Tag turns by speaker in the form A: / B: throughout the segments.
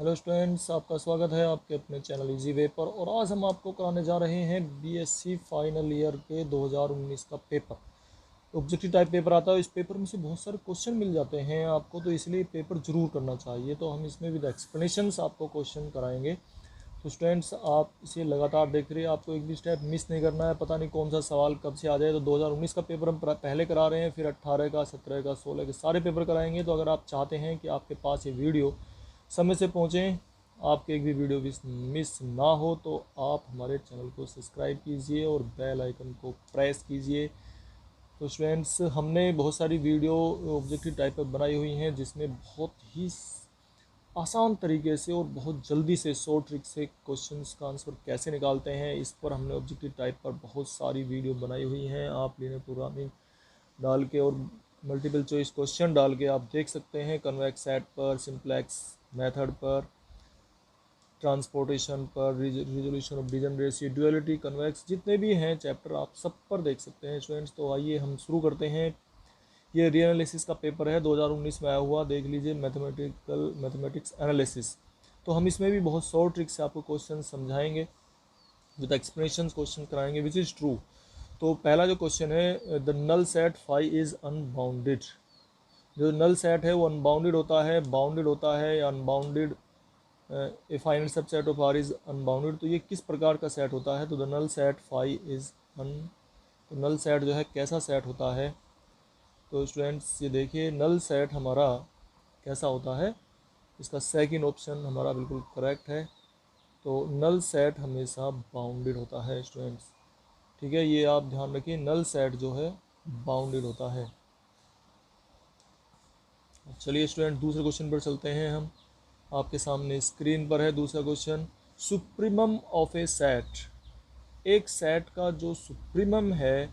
A: Hello students, आपका स्वागत है आपके अपने चैनल इजी वे पर। और आज हम आपको कराने जा रहे हैं बीएससी फाइनल ईयर के 2019 का पेपर। ऑब्जेक्टिव टाइप पेपर आता है। इस पेपर में से बहुत सारे क्वेश्चन मिल जाते हैं आपको, तो इसलिए पेपर जरूर करना चाहिए। तो हम इसमें विद एक्सप्लेनेशंस आपको क्वेश्चन कराएंगे। तो स्टूडेंट्स, आप इसे लगातार देख रहे हैं, आपको एक भी स्टेप मिस नहीं करना है। पता नहीं कौन सा सवाल कब से आ जाए। तो 2019 का पेपर हम पहले करा रहे हैं, फिर 18 का, 17 का, 16 के सारे पेपर कराएंगे। तो अगर आप चाहते हैं कि आपके पास ये वीडियो समय से पहुँचें, आपके एक भी वीडियो मिस ना हो, तो आप हमारे चैनल को सब्सक्राइब कीजिए और बेल आइकन को प्रेस कीजिए। तो स्टूडेंट्स, हमने बहुत सारी वीडियो ऑब्जेक्टिव टाइप पर बनाई हुई हैं, जिसमें बहुत ही आसान तरीके से और बहुत जल्दी से शॉर्ट ट्रिक से क्वेश्चंस का आंसर कैसे निकालते हैं, इस पर हमने ऑब्जेक्टिव टाइप पर बहुत सारी वीडियो बनाई हुई हैं। आप लिनियर प्रोग्रामिंग डाल के और मल्टीपल चॉइस क्वेश्चन डाल के आप देख सकते हैं। कन्वेक्स सेट पर, सिंप्लेक्स मेथड पर, ट्रांसपोर्टेशन पर, resolution of degeneracy, duality, convex, जितने भी हैं चैप्टर आप सब पर देख सकते हैं स्टूडेंट्स। तो आइए हम शुरू करते हैं। ये रीएनालिसिस का पेपर है, 2019 में आया हुआ, देख लीजिए, मैथमेटिक्स एनालिसिस। तो हम इसमें भी बहुत शॉर्ट ट्रिक से आपको क्वेश्चन समझाएंगे, विद एक्सप्लेनेशन क्वेश्चन कराएंगे, विच इज़ ट्रू। तो पहला जो क्वेश्चन है, the null set phi is unbounded. जो नल सेट है वो अनबाउंडेड होता है, बाउंडेड होता है या unbounded. A finite subset of R is unbounded. तो ये किस प्रकार का सेट होता है? तो the null set phi is un, तो नल सेट जो है कैसा सेट होता है? तो स्टूडेंट्स ये देखिए, नल सेट हमारा कैसा होता है? इसका सेकंड ऑप्शन हमारा बिल्कुल करेक्ट है। तो नल सेट हमेशा बाउंडेड होता है स्टूडेंट्स, ठीक है, ये आप ध्यान रखिए, नल सेट जो है बाउंडेड होता है। चलिए स्टूडेंट, दूसरे क्वेश्चन पर चलते हैं हम। आपके सामने स्क्रीन पर है दूसरा question. Supremum of a set, एक सेट का जो सुप्रीमम है,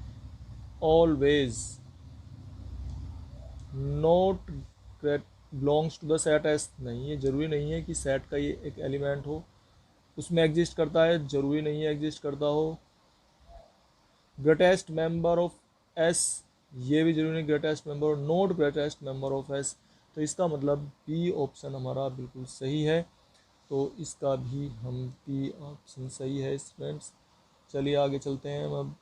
A: always not belongs to the set S. नहीं, ये जरूरी नहीं है कि सेट का ये एक एलिमेंट हो, उसमें एग्जिस्ट करता है, जरूरी नहीं है एग्जिस्ट करता हो। ग्रेटेस्ट मेंबर ऑफ एस, ये भी जरूरी नहीं greatest member, not greatest member of S. तो इसका मतलब बी ऑप्शन हमारा बिल्कुल सही है। तो इसका भी हम बी ऑप्शन सही है स्टूडेंट्स। चलिए आगे चलते हैं हम अब।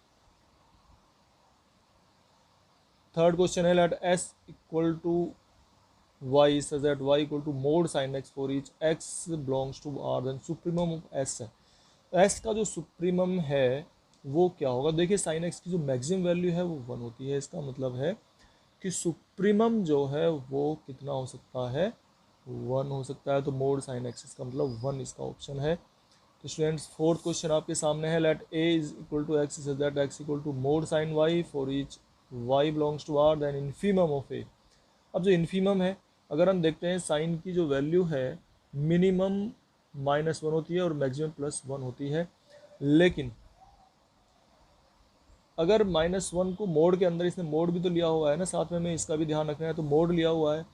A: थर्ड क्वेश्चन है, let S equal to Y such that Y equal to mod sine X for each x belongs to R, then supremum of S है। एस का जो सुप्रीमम है वो क्या होगा? देखिए, साइन एक्स की जो मैक्सिमम वैल्यू है वो 1 होती है। इसका मतलब है कि सुप्रीमम जो है वो कितना हो सकता है? 1 हो सकता है। तो मोड साइन एक्स, इसका मतलब 1 इसका ऑप्शन है। तो स्टूडेंट्स, फोर्थ क्वेश्चन आपके सामने है, let A is equal to X such that X equal to mod sine Y for each Y belongs to R, then infimum of A. अब जो इन्फीमम है, अगर हम देखते हैं, साइन की जो वैल्यू है मिनिमम -1 होती है और मैक्सिमम +1 होती है। लेकिन अगर -1 को मोड के अंदर, इसने मोड भी तो लिया हुआ है ना साथ में, इसका भी ध्यान रखना है। तो मोड लिया हुआ है,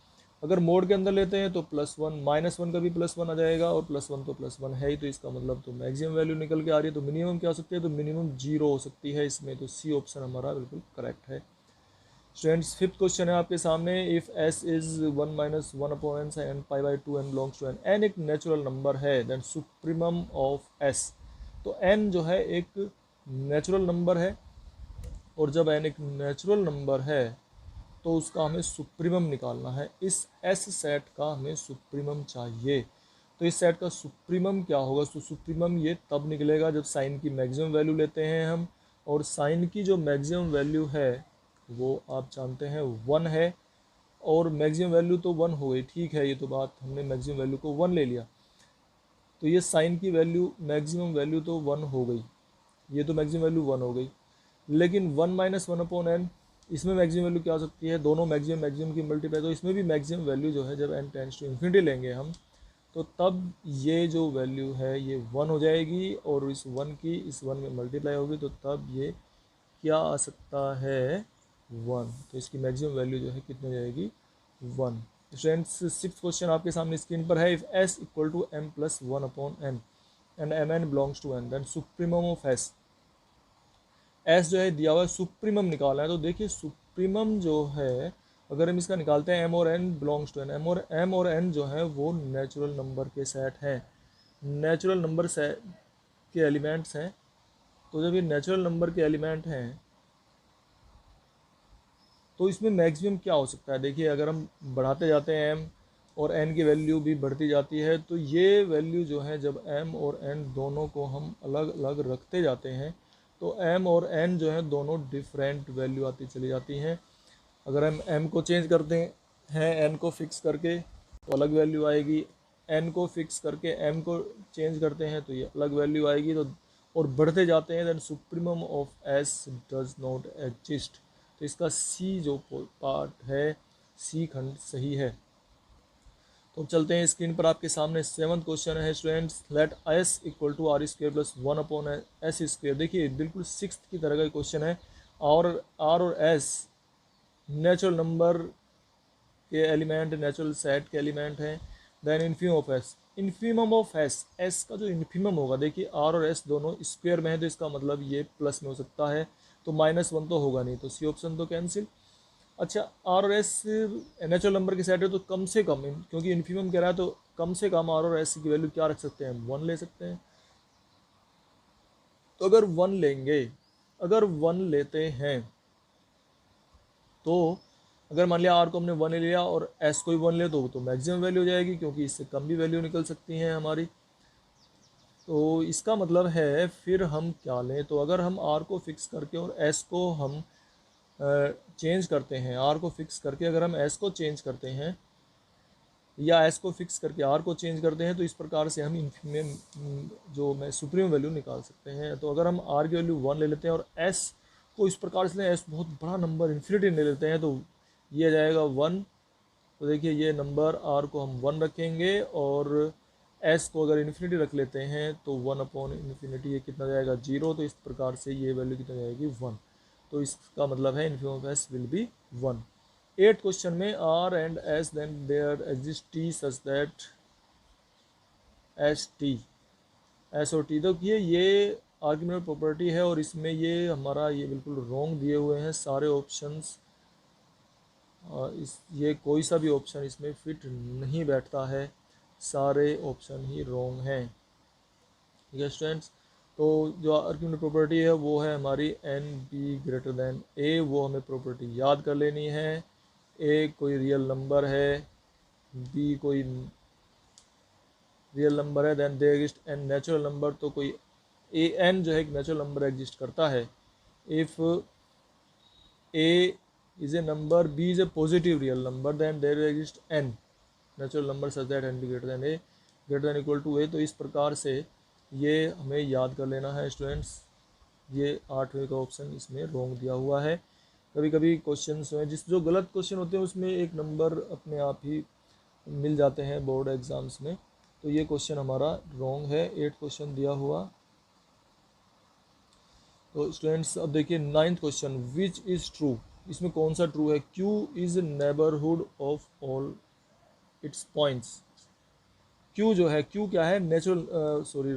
A: अगर मोड के अंदर लेते हैं तो +1, -1 का भी +1 आ जाएगा, और +1 तो +1 है ही। तो इसका मतलब तो मैक्सिमम वैल्यू निकल के आ रही है। तो मिनिमम क्या हो सकती है? तो मिनिमम 0 हो सकती है इसमें। तो सी ऑप्शन हमारा बिल्कुल करेक्ट है। स्टूडेंट्स, फिफ्थ क्वेश्चन है आपके सामने। If S is 1 - 1/n and π/2 n belongs to n एक नेचुरल नंबर है, देन सुप्रीमम ऑफ एस। तो n जो है एक नेचुरल नंबर है, और जब n एक नेचुरल नंबर है तो उसका हमें सुप्रीमम निकालना है। इस एस सेट का हमें सुप्रीमम चाहिए। तो इस सेट का सुप्रीमम क्या होगा? तो सुप्रीमम ये तब निकलेगा जब साइन की मैक्सिमम वैल्यू लेते हैं हम, और साइन की जो मैक्सिमम वैल्यू है वो आप जानते हैं 1 है, और मैक्सिमम वैल्यू तो 1 हो गई, ठीक है, ये तो बात हमने मैक्सिमम वैल्यू को 1 ले लिया। तो ये साइन की वैल्यू, मैक्सिमम वैल्यू तो 1 हो गई, ये तो मैक्सिमम वैल्यू 1 हो गई। लेकिन 1 - 1/n, इसमें मैक्सिमम वैल्यू क्या हो सकती है? दोनों मैक्सिमम की मल्टीप्लाई। तो इसमें भी मैक्सिमम वैल्यू जो है, जब n टेंड्स टू इन्फिनिटी लेंगे हम, तो तब ये जो वैल्यू है ये 1 हो जाएगी, और इस 1 की इस 1 में मल्टीप्लाई होगी, तो तब ये क्या आ सकता है? 1। तो इसकी मैक्सिमम वैल्यू जो है कितनी हो जाएगी? 1। स्टूडेंट्स, सिक्स्थ क्वेश्चन आपके सामने स्क्रीन पर है। If s equal to m + 1/n and mn belongs to n, then supremum of s। S जो है दिया हुआ है, सुप्रीमम निकालना है। तो देखिए, सुप्रीमम जो है, अगर हम इसका निकालते हैं m और n belongs to n, m और n जो है वो नेचुरल नंबर के सेट हैं, नेचुरल नंबर सेट के एलिमेंट्स हैं। तो जब ये नेचुरल नंबर के एलिमेंट हैं तो इसमें मैक्सिमम क्या हो सकता है? देखिए अगर हम बढ़ाते जाते हैं m और n की वैल्यू भी बढ़ती जाती है, तो ये वैल्यू जो है जब m और n दोनों को हम अलग अलग रखते जाते हैं तो m और n जो है दोनों डिफरेंट वैल्यू आती चली जाती हैं। अगर हम m को चेंज करते हैं n को फिक्स करके तो अलग वैल्यू आएगी, n को फिक्स करके m को चेंज करते हैं तो ये अलग वैल्यू आएगी। तो और बढ़ते जाते हैं, then supremum of s does not exist. तो इसका सी जो पार्ट है, सी खंड सही है। तो चलते हैं स्क्रीन पर आपके सामने 7th क्वेश्चन है students, let S equal to R स्क्र प्लस 1/s²। देखिए बिल्कुल 6th की तरह का क्वेश्चन है। और आर और एस नेचुरल नंबर के एलिमेंट, नेचुरल सेट के एलिमेंट हैं। Then infimum of S, infimum of S, S का जो इन्फीमम होगा, देखिए आर और एस दोनों स्क्वायर में है तो इसका मतलब ये प्लस में हो सकता है, तो -1 तो होगा नहीं, तो सी ऑप्शन तो कैंसिल। अच्छा, आर और एस नेचुरल नंबर के सेट है तो कम से कम, क्योंकि इन्फीमम कह रहा है तो कम से कम आर और एस की वैल्यू क्या रख सकते हैं? 1 ले सकते हैं। तो अगर 1 लेंगे, अगर 1 लेते हैं तो अगर मान लिया आर को हमने 1 ले लिया और एस को भी 1 ले तो मैक्सिमम वैल्यू हो जाएगी, क्योंकि इससे कम भी वैल्यू निकल सकती हैं हमारी। तो इसका मतलब है फिर हम क्या लें? तो अगर हम आर को फिक्स करके और एस को हम चेंज करते हैं, आर को फिक्स करके अगर हम एस को चेंज करते हैं या एस को फिक्स करके आर को चेंज करते हैं तो इस प्रकार से हम इन्फीमेम जो मैं सुप्रीम वैल्यू निकाल सकते हैं। तो अगर हम आर की वैल्यू 1 ले लेते हैं और एस को इस प्रकार से एस बहुत बड़ा नंबर इन्फिनिटी ले लेते हैं तो ये आ जाएगा 1। तो देखिए ये नंबर आर को हम 1 रखेंगे और एस को अगर इन्फिनिटी रख लेते हैं तो 1/इन्फिनिटी ये कितना जाएगा? 0। तो इस प्रकार से ये वैल्यू कितना जाएगी? 1। तो इसका मतलब है infimum of S will be 1। 8th question में R and S then there exist T such that S T, S और टी। तो ये आर्ग्यूमेंट प्रॉपर्टी है और इसमें ये हमारा ये बिल्कुल रॉन्ग दिए हुए हैं सारे ऑप्शंस। इस ये कोई सा भी ऑप्शन इसमें फिट नहीं बैठता है, सारे ऑप्शन ही रॉन्ग हैं। ठीक है स्टूडेंट्स, तो जो आर्ग्यूमेंट प्रॉपर्टी है वो है हमारी N B greater than A, वो हमें प्रॉपर्टी याद कर लेनी है। ए कोई रियल नंबर है, बी कोई रियल नंबर है, then there exist N natural number, तो कोई ए एन जो है एक नेचुरल नंबर एग्जिस्ट करता है। If A is a number, B is a positive real number, then there exist N natural number such that N B greater than A, greater than equal to A. तो इस प्रकार से ये हमें याद कर लेना है स्टूडेंट्स। ये 8वें का ऑप्शन इसमें रॉन्ग दिया हुआ है। कभी कभी क्वेश्चन हैं जिस जो गलत क्वेश्चन होते हैं उसमें एक नंबर अपने आप ही मिल जाते हैं बोर्ड एग्ज़ाम्स में, तो ये क्वेश्चन हमारा रॉन्ग है, 8 क्वेश्चन दिया हुआ। तो स्टूडेंट्स अब देखिए 9th question, which is true, इसमें कौन सा ट्रू है? Q is neighbourhood of all it's points. Q जो है, क्यू क्या है?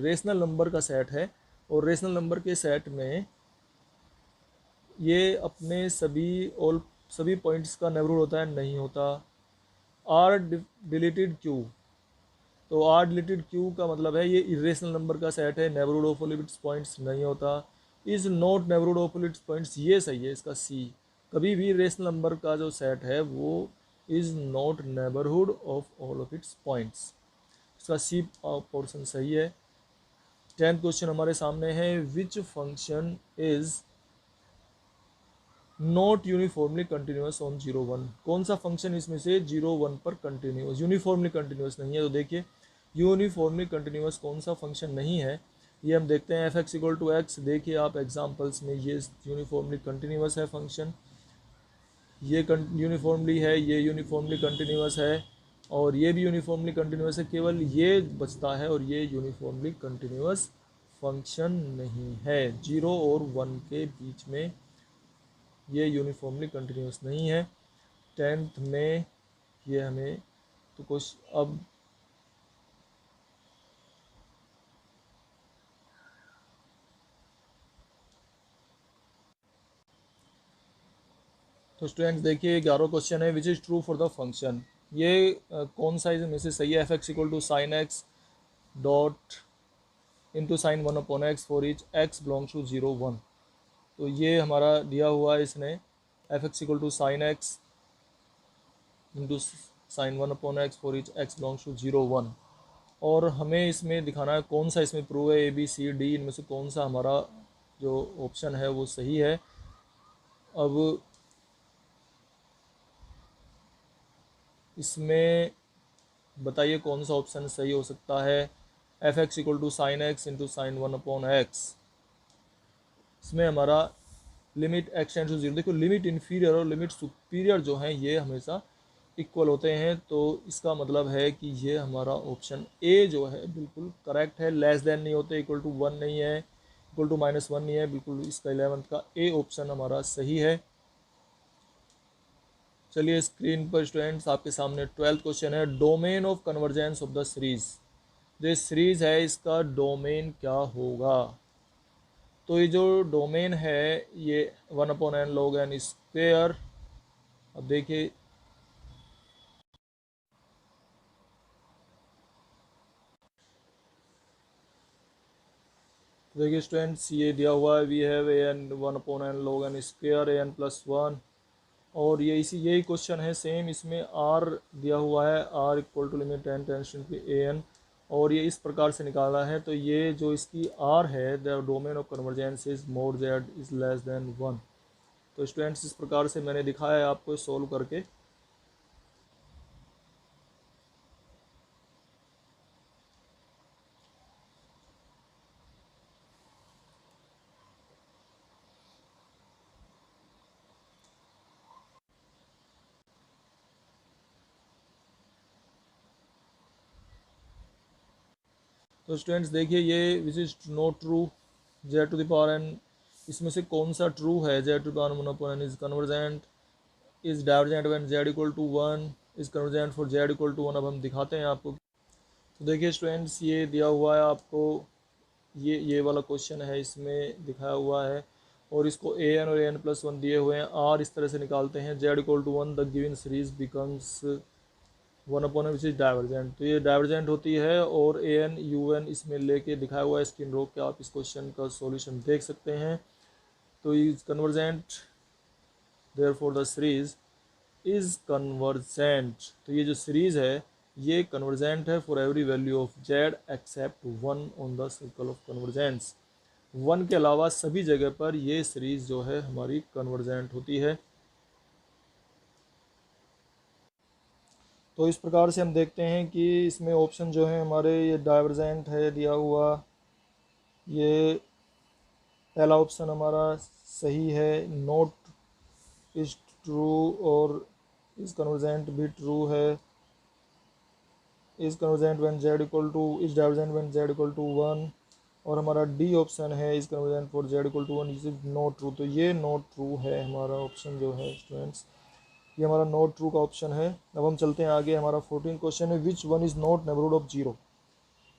A: रेशनल नंबर का सेट है और रेशनल नंबर के सेट में ये अपने सभी पॉइंट्स का नेबरहुड होता है? नहीं होता। आर डिलीटेड क्यू, तो आर डिलीटेड क्यू का मतलब है ये इरेशनल नंबर का सेट है, neighbourhood of all it's points नहीं होता। Is not neighbourhood of all it's points, ये सही है इसका सी। कभी भी रेशनल नंबर का जो सेट है वो is not neighbourhood of all of its points, इसका सी पोर्शन सही है। 10th क्वेश्चन हमारे सामने है, which function is not uniformly continuous on 0, 1। कौन सा फंक्शन इसमें से 0, 1 पर कंटिन्यूस, यूनिफॉर्मली कंटिन्यूस नहीं है? तो देखिए यूनिफॉर्मली कंटिन्यूस कौन सा फंक्शन नहीं है ये हम देखते हैं। F x equal to X, देखिए आप एग्जांपल्स में ये यूनिफॉर्मली कंटिन्यूस है फंक्शन, ये यूनिफॉर्मली है, ये यूनिफॉर्मली कंटिन्यूस है और ये भी यूनिफॉर्मली कंटिन्यूस है, केवल ये बचता है और ये यूनिफॉर्मली कंटिन्यूस फंक्शन नहीं है। 0 और 1 के बीच में ये यूनिफॉर्मली कंटिन्यूस नहीं है। 10th में ये हमें तो कुछ अब तो स्टूडेंट्स देखिए 11वां क्वेश्चन है, which is true for the function. ये कौन सा इसमें से सही है? F x equal to sine X dot into sine one upon X for each x belongs to 0 1। तो ये हमारा दिया हुआ है इसने, F x equal to sine X into sine one upon X for each x belongs to 0 1। और हमें इसमें दिखाना है कौन सा इसमें प्रूव है, ए बी सी डी, इनमें से कौन सा हमारा जो ऑप्शन है वो सही है। अब इसमें बताइए कौन सा ऑप्शन सही हो सकता है। F x equal to sine X into sine one upon X, इसमें हमारा limit X tends to zero, देखो लिमिट इन्फीरियर और लिमिट सुपीरियर जो हैं ये हमेशा इक्वल होते हैं, तो इसका मतलब है कि ये हमारा ऑप्शन ए जो है बिल्कुल करेक्ट है। लेस देन नहीं होते, इक्वल टू 1 नहीं है, इक्वल टू -1 नहीं है, बिल्कुल इसका 11th का ए ऑप्शन हमारा सही है। चलिए स्क्रीन पर स्टूडेंट्स आपके सामने 12th क्वेश्चन है, domain of convergence of the series. जो सीरीज है इसका डोमेन क्या होगा? तो ये जो डोमेन है ये 1/n log n स्क्वेयर। अब देखिए स्टूडेंट्स ये दिया हुआ है, we have A N 1/n log n square A N plus 1। और ये इसी यही क्वेश्चन है सेम, इसमें आर दिया हुआ है, R equal to limit n tends to A N, और ये इस प्रकार से निकालना है। तो ये जो इसकी आर है, the domain of convergence is more Z is less than 1। तो स्टूडेंट्स इस प्रकार से मैंने दिखाया है आपको सोल्व करके। तो स्टूडेंट्स देखिए ये which is not true, Z to the power N, इसमें से कौन सा ट्रू है? Z to the power one upon N is convergent, is divergent when Z equal to 1, is convergent for Z equal to 1। अब हम दिखाते हैं आपको। तो देखिए स्टूडेंट्स ये दिया हुआ है आपको, ये वाला क्वेश्चन है, इसमें दिखाया हुआ है, और इसको ए एन और ए एन प्लस 1 दिए हुए हैं। आर इस तरह से निकालते हैं, Z equal to 1 the given series becomes 1/n which is divergent. तो ये डाइवर्जेंट होती है, और ए एन यू एन इसमें लेके दिखाया हुआ है, स्क्रीन रोक के आप इस क्वेश्चन का सॉल्यूशन देख सकते हैं। तो is convergent, therefore the series is convergent. तो ये जो सीरीज़ है ये कन्वर्जेंट है for every value of Z except 1 on the circle of convergence. 1 के अलावा सभी जगह पर ये सीरीज़ जो है हमारी कन्वर्जेंट होती है। तो इस प्रकार से हम देखते हैं कि इसमें ऑप्शन जो है हमारे ये डाइवर्जेंट है दिया हुआ, ये पहला ऑप्शन हमारा सही है, नॉट इज ट्रू, और इस कन्वर्जेंट भी ट्रू है, is convergent when Z equal to, is divergent when Z equal to 1, और हमारा डी ऑप्शन है is convergent for Z equal to 1, is not true. तो ये नॉट ट्रू है हमारा ऑप्शन जो है स्टूडेंट्स, ये हमारा नॉट ट्रू का ऑप्शन है। अब हम चलते हैं आगे, हमारा 14 क्वेश्चन है, which one is not neighbourhood of 0।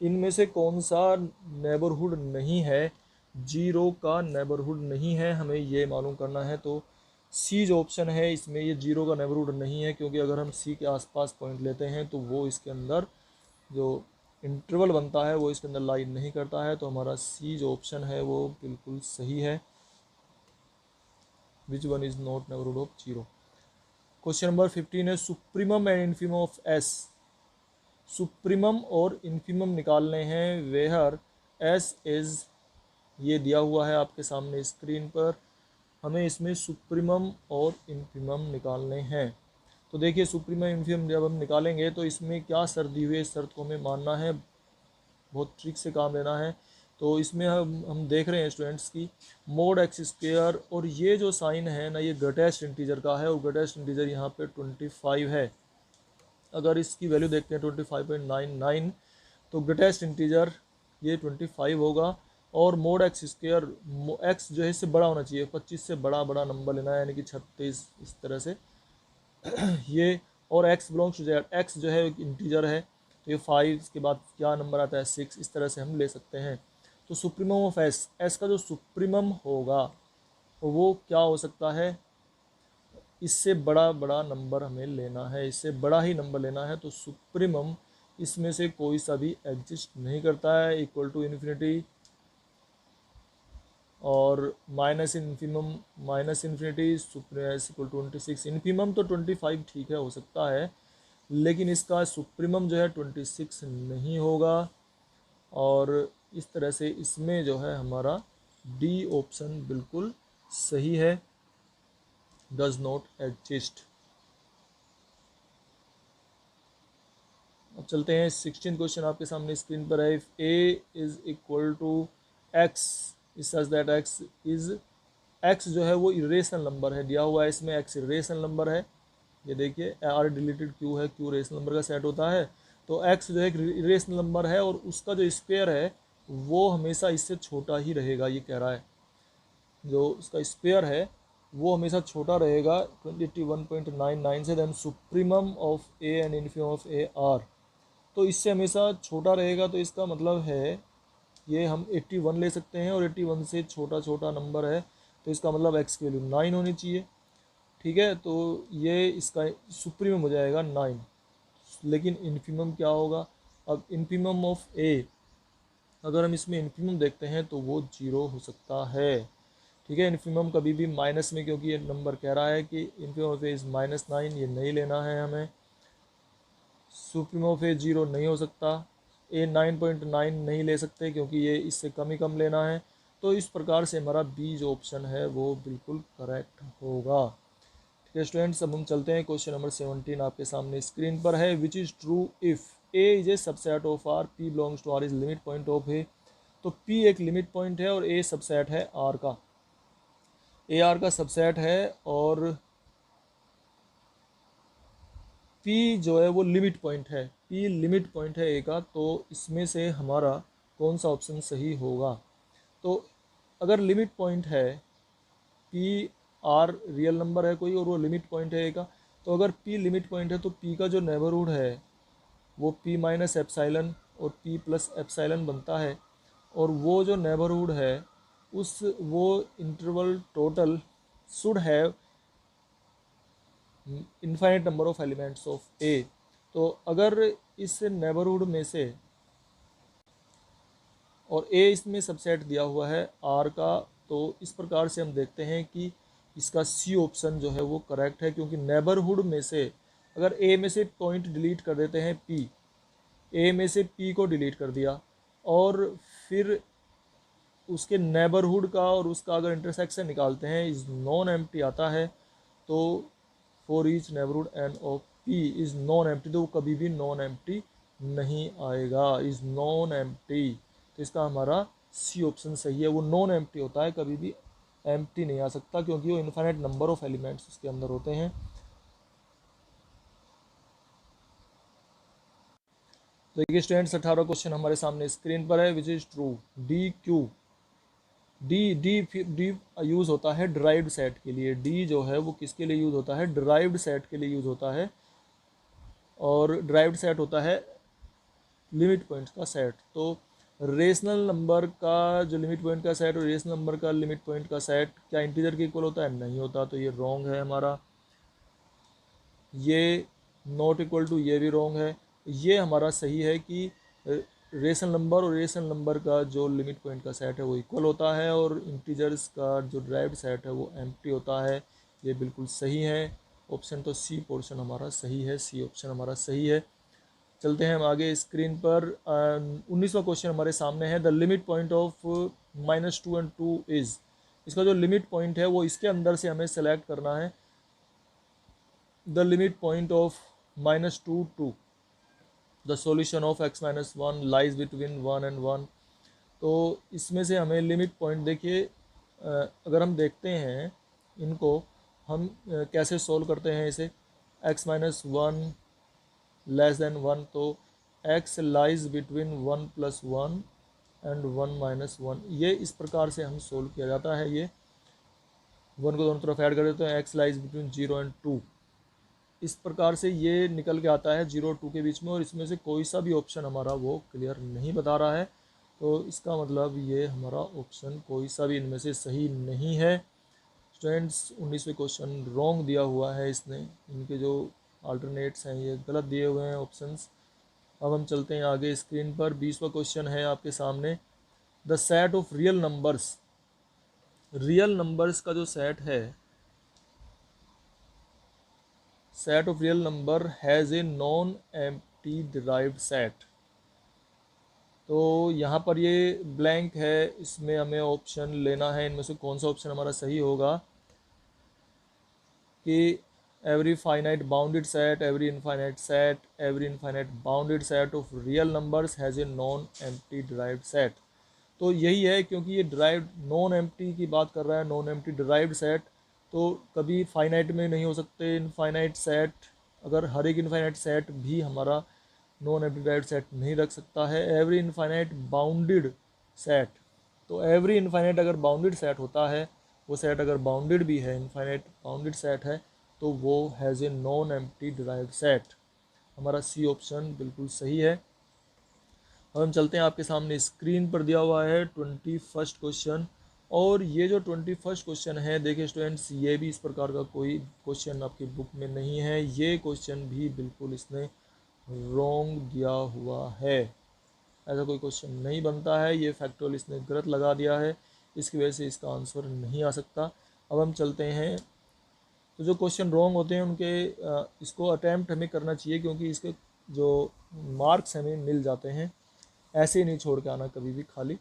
A: इनमें से कौन सा नेबरहुड नहीं है, 0 का नेबरहुड नहीं है, हमें ये मालूम करना है। तो सी जो ऑप्शन है इसमें ये 0 का नेबरहुड नहीं है, क्योंकि अगर हम सी के आसपास पॉइंट लेते हैं तो वो इसके अंदर जो इंटरवल बनता है वो इसके अंदर लाइन नहीं करता है। तो हमारा सी जो ऑप्शन है वो बिल्कुल सही है, which one is not neighbourhood of 0। Question number 15 है, supremum and infimum of S. Supremum और इन्फीमम निकालने हैं, वेहर एस इज़, ये दिया हुआ है आपके सामने स्क्रीन पर, हमें इसमें सुप्रीमम और इन्फीमम निकालने हैं। तो देखिए सुप्रीमम इन्फीमम जब हम निकालेंगे तो इसमें क्या शर्त दी हुई है, इस शर्त को हमें मानना है, बहुत ट्रिक से काम लेना है। तो इसमें हम देख रहे हैं स्टूडेंट्स की मोड एक्स स्क्वेयर, और ये जो साइन है ना ये ग्रेटेस्ट इंटीजर का है, और ग्रेटेस्ट इंटीजर यहाँ पे 25 है। अगर इसकी वैल्यू देखते हैं 25.99, तो ग्रेटेस्ट इंटीजर ये 25 होगा, और मोड एक्स स्क्वेयर, एक्स जो है इससे बड़ा होना चाहिए, 25 से बड़ा नंबर लेना है, यानी कि 36 इस तरह से ये, और X belongs to Z, X जो है इंटीजर है, तो ये 5 के बाद क्या नंबर आता है 6, इस तरह से हम ले सकते हैं। तो सुप्रीमम ऑफ एस, एस का जो सुप्रीमम होगा वो क्या हो सकता है, इससे बड़ा बड़ा नंबर हमें लेना है, इससे बड़ा ही नंबर लेना है। तो सुप्रीमम इसमें से कोई सा भी एग्जिस्ट नहीं करता है, इक्वल टू इन्फिनिटी और minus infinity equal to 26। Infimum तो 25 ठीक है, हो सकता है, लेकिन इसका सुप्रीमम जो है 26 नहीं होगा। और इस तरह से इसमें जो है हमारा डी ऑप्शन बिल्कुल सही है, डज नॉट एग्जिस्ट। अब चलते हैं 16 क्वेश्चन आपके सामने स्क्रीन पर है। If A is equal to X such that X जो है वो इरेशनल नंबर है, दिया हुआ है इसमें एक्स इरेशनल नंबर है। ये देखिए आर डिलीटेड क्यू है, क्यू रेशनल नंबर का सेट होता है। तो एक्स जो है एक इरेशनल नंबर है और उसका जो स्क्वायर है वो हमेशा इससे छोटा ही रहेगा, ये कह रहा है। जो उसका स्क्वायर है वो हमेशा छोटा रहेगा 21.99 से। Then supremum of A and infimum of A are, तो इससे हमेशा छोटा रहेगा। तो इसका मतलब है ये हम 81 ले सकते हैं और 81 से छोटा छोटा नंबर है, तो इसका मतलब एक्स की वैल्यू 9 होनी चाहिए। ठीक है, तो ये इसका सुप्रीमम हो जाएगा 9। लेकिन इन्फीमम क्या होगा? अब इन्फीमम ऑफ ए, अगर हम इसमें इन्फीमम देखते हैं तो वो 0 हो सकता है। ठीक है, इन्फीमम कभी भी माइनस में, क्योंकि ये नंबर कह रहा है कि इन्फीमम ऑफ ए इज़ -9, ये नहीं लेना है हमें। सुप्रीमम ऑफ ए 0 नहीं हो सकता, ए 9.9 नहीं ले सकते क्योंकि ये इससे कम ही कम लेना है। तो इस प्रकार से हमारा बी जो ऑप्शन है वो बिल्कुल करेक्ट होगा। ठीक है स्टूडेंट्स, अब हम चलते हैं क्वेश्चन नंबर 17 आपके सामने स्क्रीन पर है। Which is true if A is a subset of R, P belongs to R is limit point of A. तो पी एक लिमिट पॉइंट है और ए सबसेट है आर का, ए आर का सबसेट है और पी जो है वो लिमिट पॉइंट है, पी लिमिट पॉइंट है ए का। तो इसमें से हमारा कौन सा ऑप्शन सही होगा? तो अगर लिमिट पॉइंट है, पी आर रियल नंबर है कोई और वो लिमिट पॉइंट है ए का, तो अगर पी लिमिट पॉइंट है तो पी का जो नेबरहुड है वो पी माइनस एप्साइलन और पी प्लस एप्साइलन बनता है। और वो जो नेबरहुड है उस वो interval total should have infinite number of elements of A. तो अगर इस नेबरहुड में से, और ए इसमें सबसेट दिया हुआ है आर का, तो इस प्रकार से हम देखते हैं कि इसका सी ऑप्शन जो है वो करेक्ट है। क्योंकि नेबरहुड में से अगर ए में से पॉइंट डिलीट कर देते हैं पी, ए में से पी को डिलीट कर दिया और फिर उसके नेबरहुड का और उसका अगर इंटरसेक्शन निकालते हैं इज नॉन एम्प्टी आता है। तो for each neighbourhood end of P is non empty, तो वो कभी भी नॉन एम्प्टी नहीं आएगा, इज नॉन एम्प्टी। तो इसका हमारा सी ऑप्शन सही है, वो नॉन एम्प्टी होता है, कभी भी एम्प्टी नहीं आ सकता क्योंकि वो इनफाइनाइट नंबर ऑफ एलिमेंट्स उसके अंदर होते हैं। तो देखिए स्टूडेंट्स 18 क्वेश्चन हमारे सामने स्क्रीन पर है। विच is true D Q, D D D use होता है ड्राइव्ड सेट के लिए। डी जो है वो किसके लिए यूज़ होता है? ड्राइव्ड सेट के लिए यूज़ होता है। और ड्राइव्ड सेट होता है लिमिट पॉइंट्स का सेट। तो रेशनल नंबर का जो लिमिट पॉइंट का सेट और रेशनल नंबर का लिमिट पॉइंट का सेट क्या इंटीजर के इक्वल होता है? नहीं होता, तो ये रॉन्ग है हमारा। ये नॉट इक्वल टू ये भी रॉन्ग है। ये हमारा सही है कि रेशनल नंबर और रेशनल नंबर का जो लिमिट पॉइंट का सेट है वो इक्वल होता है और इंटीजर्स का जो ड्राइव्ड सेट है वो एम्प्टी होता है। ये बिल्कुल सही है। ऑप्शन तो सी पोर्शन हमारा सही है, सी ऑप्शन हमारा सही है। चलते हैं हम आगे स्क्रीन पर। 19वां क्वेश्चन हमारे सामने है। The limit point of -2 and 2 is, इसका जो लिमिट पॉइंट है वो इसके अंदर से हमें सेलेक्ट करना है। The limit point of -2 2, the solution of x-1 lies between 1 and 1। तो इसमें से हमें लिमिट पॉइंट देखिए, अगर हम देखते हैं इनको हम कैसे सोल्व करते हैं इसे, x-1 लेस देन 1, तो x लाइज बिटवीन 1 + 1 एंड 1 - 1। ये इस प्रकार से हम सोल्व किया जाता है। ये 1 को दोनों तरफ ऐड कर देते हैं, x लाइज बिटवीन 0 and 2। इस प्रकार से ये निकल के आता है 0 और 2 के बीच में, और इसमें से कोई सा भी ऑप्शन हमारा वो क्लियर नहीं बता रहा है। तो इसका मतलब ये हमारा ऑप्शन कोई सा भी इनमें से सही नहीं है। स्टूडेंट्स 19वें क्वेश्चन रॉन्ग दिया हुआ है इसने, इनके जो अल्टरनेट्स हैं ये गलत दिए हुए हैं ऑप्शंस। अब हम चलते हैं आगे स्क्रीन पर। 20वां क्वेश्चन है आपके सामने, the set of real numbers. Real numbers का जो सेट है, set of real number has a non empty derived set. तो यहाँ पर ये ब्लैंक है, इसमें हमें ऑप्शन लेना है, इनमें से कौन सा ऑप्शन हमारा सही होगा कि every finite bounded set, every infinite set, every infinite bounded set of real numbers has a non-empty derived set। तो यही है, क्योंकि ये डिराइव्ड नॉन एम्प्टी की बात कर रहा है, नॉन एम्प्टी डिराइव्ड सेट, तो कभी फाइनाइट में नहीं हो सकते इनफाइनाइट सेट। अगर हर एक इनफाइनाइट सेट भी हमारा नॉन एम्प्टी डिराइव्ड सेट नहीं रख सकता है। एवरी इनफाइनाइट बाउंडेड सेट, तो एवरी इनफाइनाइट अगर बाउंडेड सेट होता है, वो सेट अगर बाउंडेड भी है, इनफाइनाइट बाउंडेड सेट है, तो वो has a non empty derived set. हमारा सी ऑप्शन बिल्कुल सही है। अब हम चलते हैं, आपके सामने स्क्रीन पर दिया हुआ है 21वां क्वेश्चन। और ये जो 21वां क्वेश्चन है, देखिए स्टूडेंट्स, ये भी इस प्रकार का कोई क्वेश्चन आपकी बुक में नहीं है। ये क्वेश्चन भी बिल्कुल इसने रॉन्ग दिया हुआ है, ऐसा कोई क्वेश्चन नहीं बनता है। ये फैक्टोरियल इसने गलत लगा दिया है, इसकी वजह से इसका आंसर नहीं आ सकता। अब हम चलते हैं, तो जो क्वेश्चन रॉन्ग होते हैं उनके इसको अटैम्प्ट हमें करना चाहिए, क्योंकि इसके जो मार्क्स हमें मिल जाते हैं, ऐसे ही नहीं छोड़ के आना कभी भी खाली।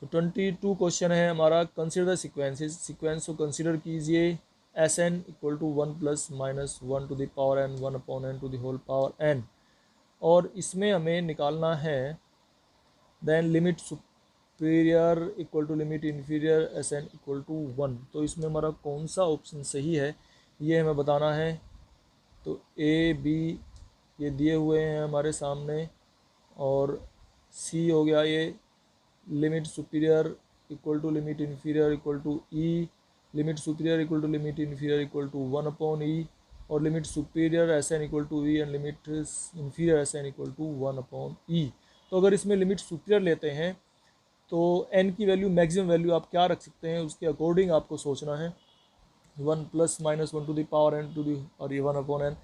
A: तो 22 क्वेश्चन है हमारा, कंसिडर द सीक्वेंसेस। सीक्वेंस को कंसिडर कीजिए। S N equal to 1 plus minus 1 to the power N 1 upon N to the whole power N. और इसमें हमें निकालना है then limit superior equal to limit inferior S N equal to 1। तो इसमें हमारा कौन सा ऑप्शन सही है ये हमें बताना है। तो ए बी ये दिए हुए हैं हमारे सामने, और सी हो गया ये limit superior equal to limit inferior equal to E, limit superior equal to limit inferior equal to 1 upon E, और limit superior S N equal to E and limit inferior S N equal to 1 upon E. तो अगर इसमें limit superior लेते हैं तो N की value, maximum value आप क्या रख सकते हैं, उसके अकॉर्डिंग आपको सोचना है। 1 plus minus 1 to the power N to the, और ये 1 अपॉन एन।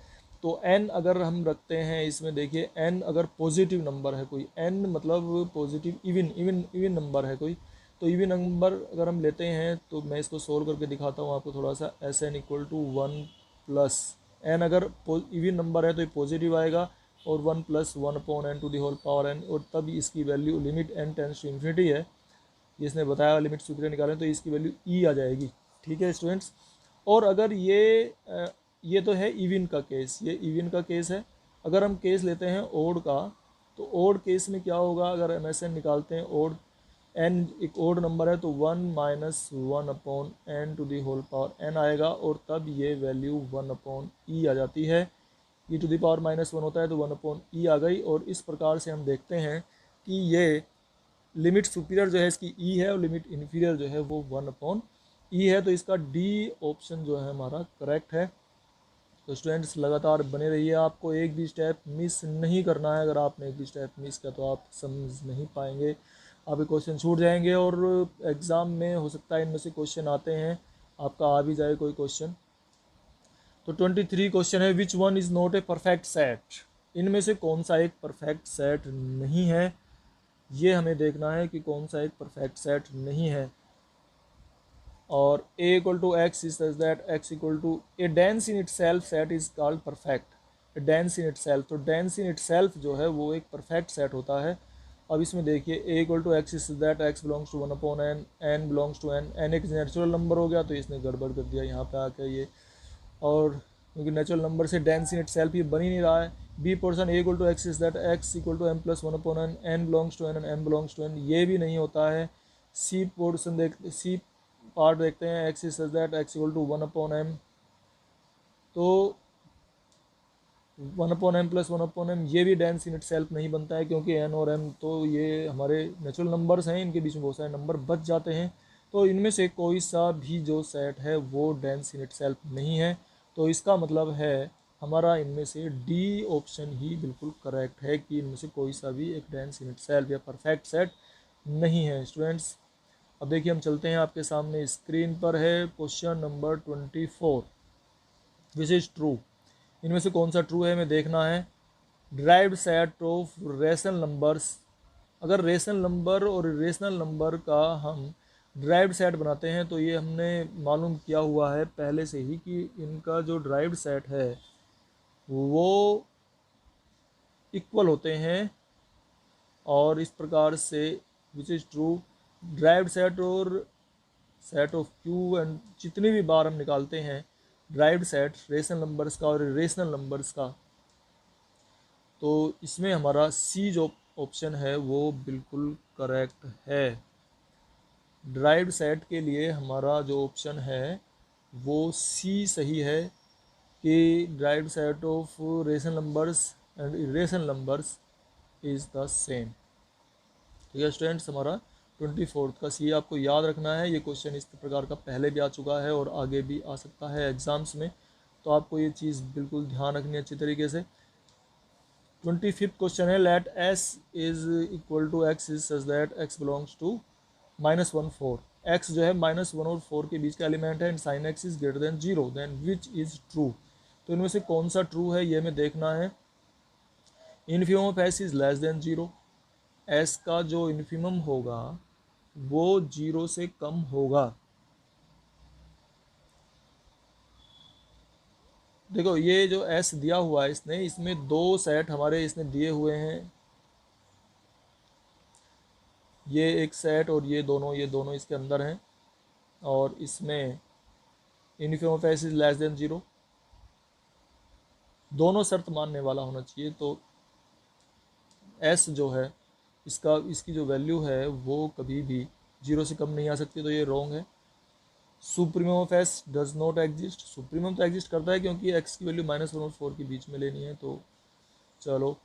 A: तो एन अगर हम रखते हैं इसमें, देखिए एन अगर पॉजिटिव नंबर है कोई, एन मतलब पॉजिटिव इवन नंबर है कोई, तो इवन नंबर अगर हम लेते हैं, तो मैं इसको सोल्व करके दिखाता हूँ आपको थोड़ा सा। S N equal to 1 plus N, अगर इवन नंबर है तो ये पॉजिटिव आएगा, और 1 plus 1 upon N to the whole power N, और तब इसकी value limit N tends to infinity है, इसने बताया लिमिट सुपीरियर निकालें, तो इसकी वैल्यू ई आ जाएगी। ठीक है स्टूडेंट्स। और अगर ये तो है इवन का केस, ये इवन का केस है। अगर हम केस लेते हैं ओड का, तो ओड केस में क्या होगा, अगर हम ऐसे निकालते हैं ओड, एन एक ओड नंबर है तो 1 minus 1 upon N to the whole power N आएगा, और तब ये वैल्यू 1 अपॉन ई आ जाती है। ई टू दी पावर माइनस 1 होता है तो 1 अपॉन ई आ गई। और इस प्रकार से हम देखते हैं कि ये लिमिट सुपीरियर जो है इसकी ई है, और लिमिट इन्फीरियर जो है वो 1 अपॉन ई है। तो इसका डी ऑप्शन जो है हमारा करेक्ट है। तो स्टूडेंट्स लगातार बने रहिए, आपको एक भी स्टेप मिस नहीं करना है। अगर आपने एक भी स्टेप मिस किया तो आप समझ नहीं पाएंगे, आपके क्वेश्चन छूट जाएंगे, और एग्ज़ाम में हो सकता है इनमें से क्वेश्चन आते हैं, आपका आ भी जाए कोई क्वेश्चन। तो 23 क्वेश्चन है, which one is not a perfect set. इनमें से कौन सा एक परफेक्ट सेट नहीं है, ये हमें देखना है कि कौन सा एक परफेक्ट सेट नहीं है। और a equal to x is such that x equal to A dense in itself set is called perfect. Dense in itself, तो डेंस इन इट सेल्फ जो है वो एक परफेक्ट सेट होता है। अब इसमें देखिए a equal to x is such that x belongs to 1 upon N, N belongs to N, N एक नेचुरल नंबर हो गया, तो इसने गड़बड़ कर दिया यहाँ पे आके ये, और क्योंकि नेचुरल नंबर से डेंस इन इट सेल्फ ये बन ही नहीं रहा है। B portion a equal to x is that x equal to m plus 1 upon N, N belongs to N and m belongs to N, ये भी नहीं होता है। सी पोर्सन सी पार्ट देखते हैं, X is such that X equal to 1 upon M, तो 1 upon M plus 1 upon M ये भी डेंस इन इट सेल्फ नहीं बनता है, क्योंकि एन और एम तो ये हमारे नेचुरल नंबर्स हैं, इनके बीच में बहुत सारे नंबर बच जाते हैं। तो इनमें से कोई सा भी जो सेट है वो डेंस इन इट सेल्फ नहीं है। तो इसका मतलब है हमारा इनमें से डी ऑप्शन ही बिल्कुल करेक्ट है, कि इनमें से कोई सा भी एक डेंस इन इट सेल्फ या परफेक्ट सेट नहीं है। स्टूडेंट्स अब देखिए हम चलते हैं, आपके सामने स्क्रीन पर है question number 24, which is true. इनमें से कौन सा ट्रू है हमें देखना है। Derived set of rational numbers, अगर रेशनल नंबर और इरेशनल नंबर का हम ड्राइव्ड सेट बनाते हैं तो ये हमने मालूम किया हुआ है पहले से ही कि इनका जो ड्राइव्ड सेट है वो इक्वल होते हैं, और इस प्रकार से विच इज़ ट्रू ड्राइव्ड सेट और सेट ऑफ क्यू एंड जितनी भी बार हम निकालते हैं ड्राइव्ड सेट रेशनल नंबर्स का और इरेशनल नंबर्स का, तो इसमें हमारा सी जो ऑप्शन है वो बिल्कुल करेक्ट है। ड्राइव्ड सेट के लिए हमारा जो ऑप्शन है वो सी सही है कि derived set of rational numbers and irrational numbers is the same. ठीक है स्टूडेंट्स, हमारा 24 का सी आपको याद रखना है। ये क्वेश्चन इस प्रकार का पहले भी आ चुका है और आगे भी आ सकता है एग्ज़ाम्स में, तो आपको ये चीज़ बिल्कुल ध्यान रखनी है अच्छी तरीके से। 25 क्वेश्चन है, let S is equal to x is such that X belongs to -1 4। एक्स जो है -1 और 4 के बीच का एलिमेंट है and sine X is greater than 0, then which is true. तो इनमें से कौन सा ट्रू है ये हमें देखना है। Infimum of S is less than 0, S का जो इन्फिमम होगा वो 0 से कम होगा। देखो ये जो एस दिया हुआ है इसने, इसमें दो सेट हमारे इसने दिए हुए हैं, ये एक सेट और ये दोनों इसके अंदर हैं, और इसमें infimum of S is less than 0, दोनों शर्त मानने वाला होना चाहिए। तो एस जो है इसकी जो वैल्यू है वो कभी भी 0 से कम नहीं आ सकती, तो ये रॉन्ग है। Supremum of S does not exist, supremum तो एग्जिस्ट करता है क्योंकि एक्स की वैल्यू -1 और 4 के बीच में लेनी है। तो चलो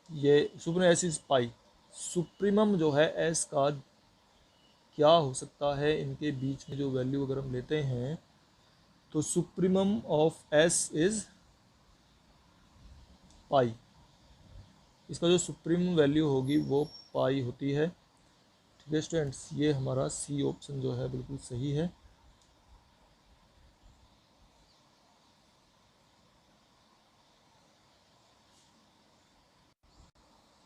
A: ये supremum S is pi, supremum जो है एस का क्या हो सकता है इनके बीच में जो वैल्यू अगर हम लेते हैं तो supremum of S is pi, इसका जो सुप्रीम वैल्यू होगी वो पाई होती है। ठीक है स्टूडेंट्स, ये हमारा सी ऑप्शन जो है बिल्कुल सही है।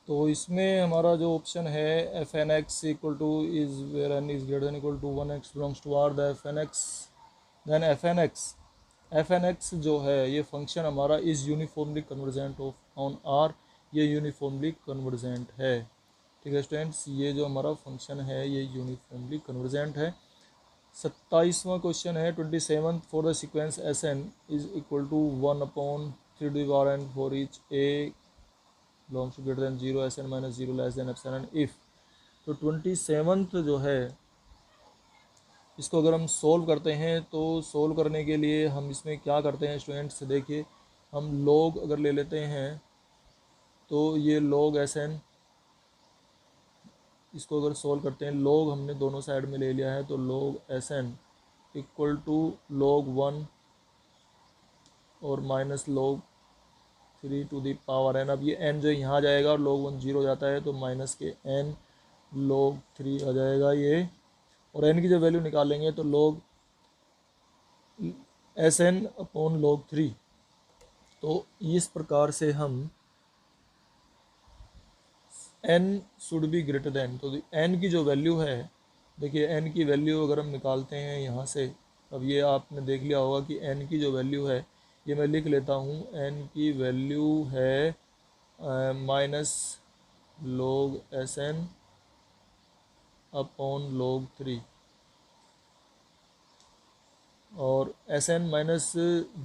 A: तो इसमें हमारा जो ऑप्शन है F N X equal to is where N is greater than equal to 1 X belongs to R the F N X, then F N X जो है ये फंक्शन हमारा is uniformly convergent of on R, ये uniformly convergent है। ठीक है students, ये जो हमारा फंक्शन है ये यूनिफॉर्मली कन्वर्जेंट है। 27वां क्वेश्चन है 27 for the sequence S N is equal to 1/3 for each A belongs to greater than 0 S N minus 0 less than epsilon if. तो 27 जो है इसको अगर हम सोल्व करते हैं तो सोल्व करने के लिए हम इसमें क्या करते हैं स्टूडेंट्स, देखिए हम लॉग अगर ले लेते हैं तो ये लॉग एस एन, इसको अगर सोल्व करते हैं लॉग हमने दोनों साइड में ले लिया है, तो log S N equal to log 1 और minus log 3 to the power n। अब ये n जो यहाँ आ जाएगा और log 1 0 हो जाता है तो माइनस के n log 3 आ जाएगा ये, और n की जब वैल्यू निकालेंगे तो log S N upon log 3। तो इस प्रकार से हम n should be greater than, तो n की जो वैल्यू है, देखिए n की वैल्यू अगर हम निकालते हैं यहाँ से, अब ये आपने देख लिया होगा कि n की जो वैल्यू है ये मैं लिख लेता हूँ, n की वैल्यू है minus log S N upon log 3, और S N minus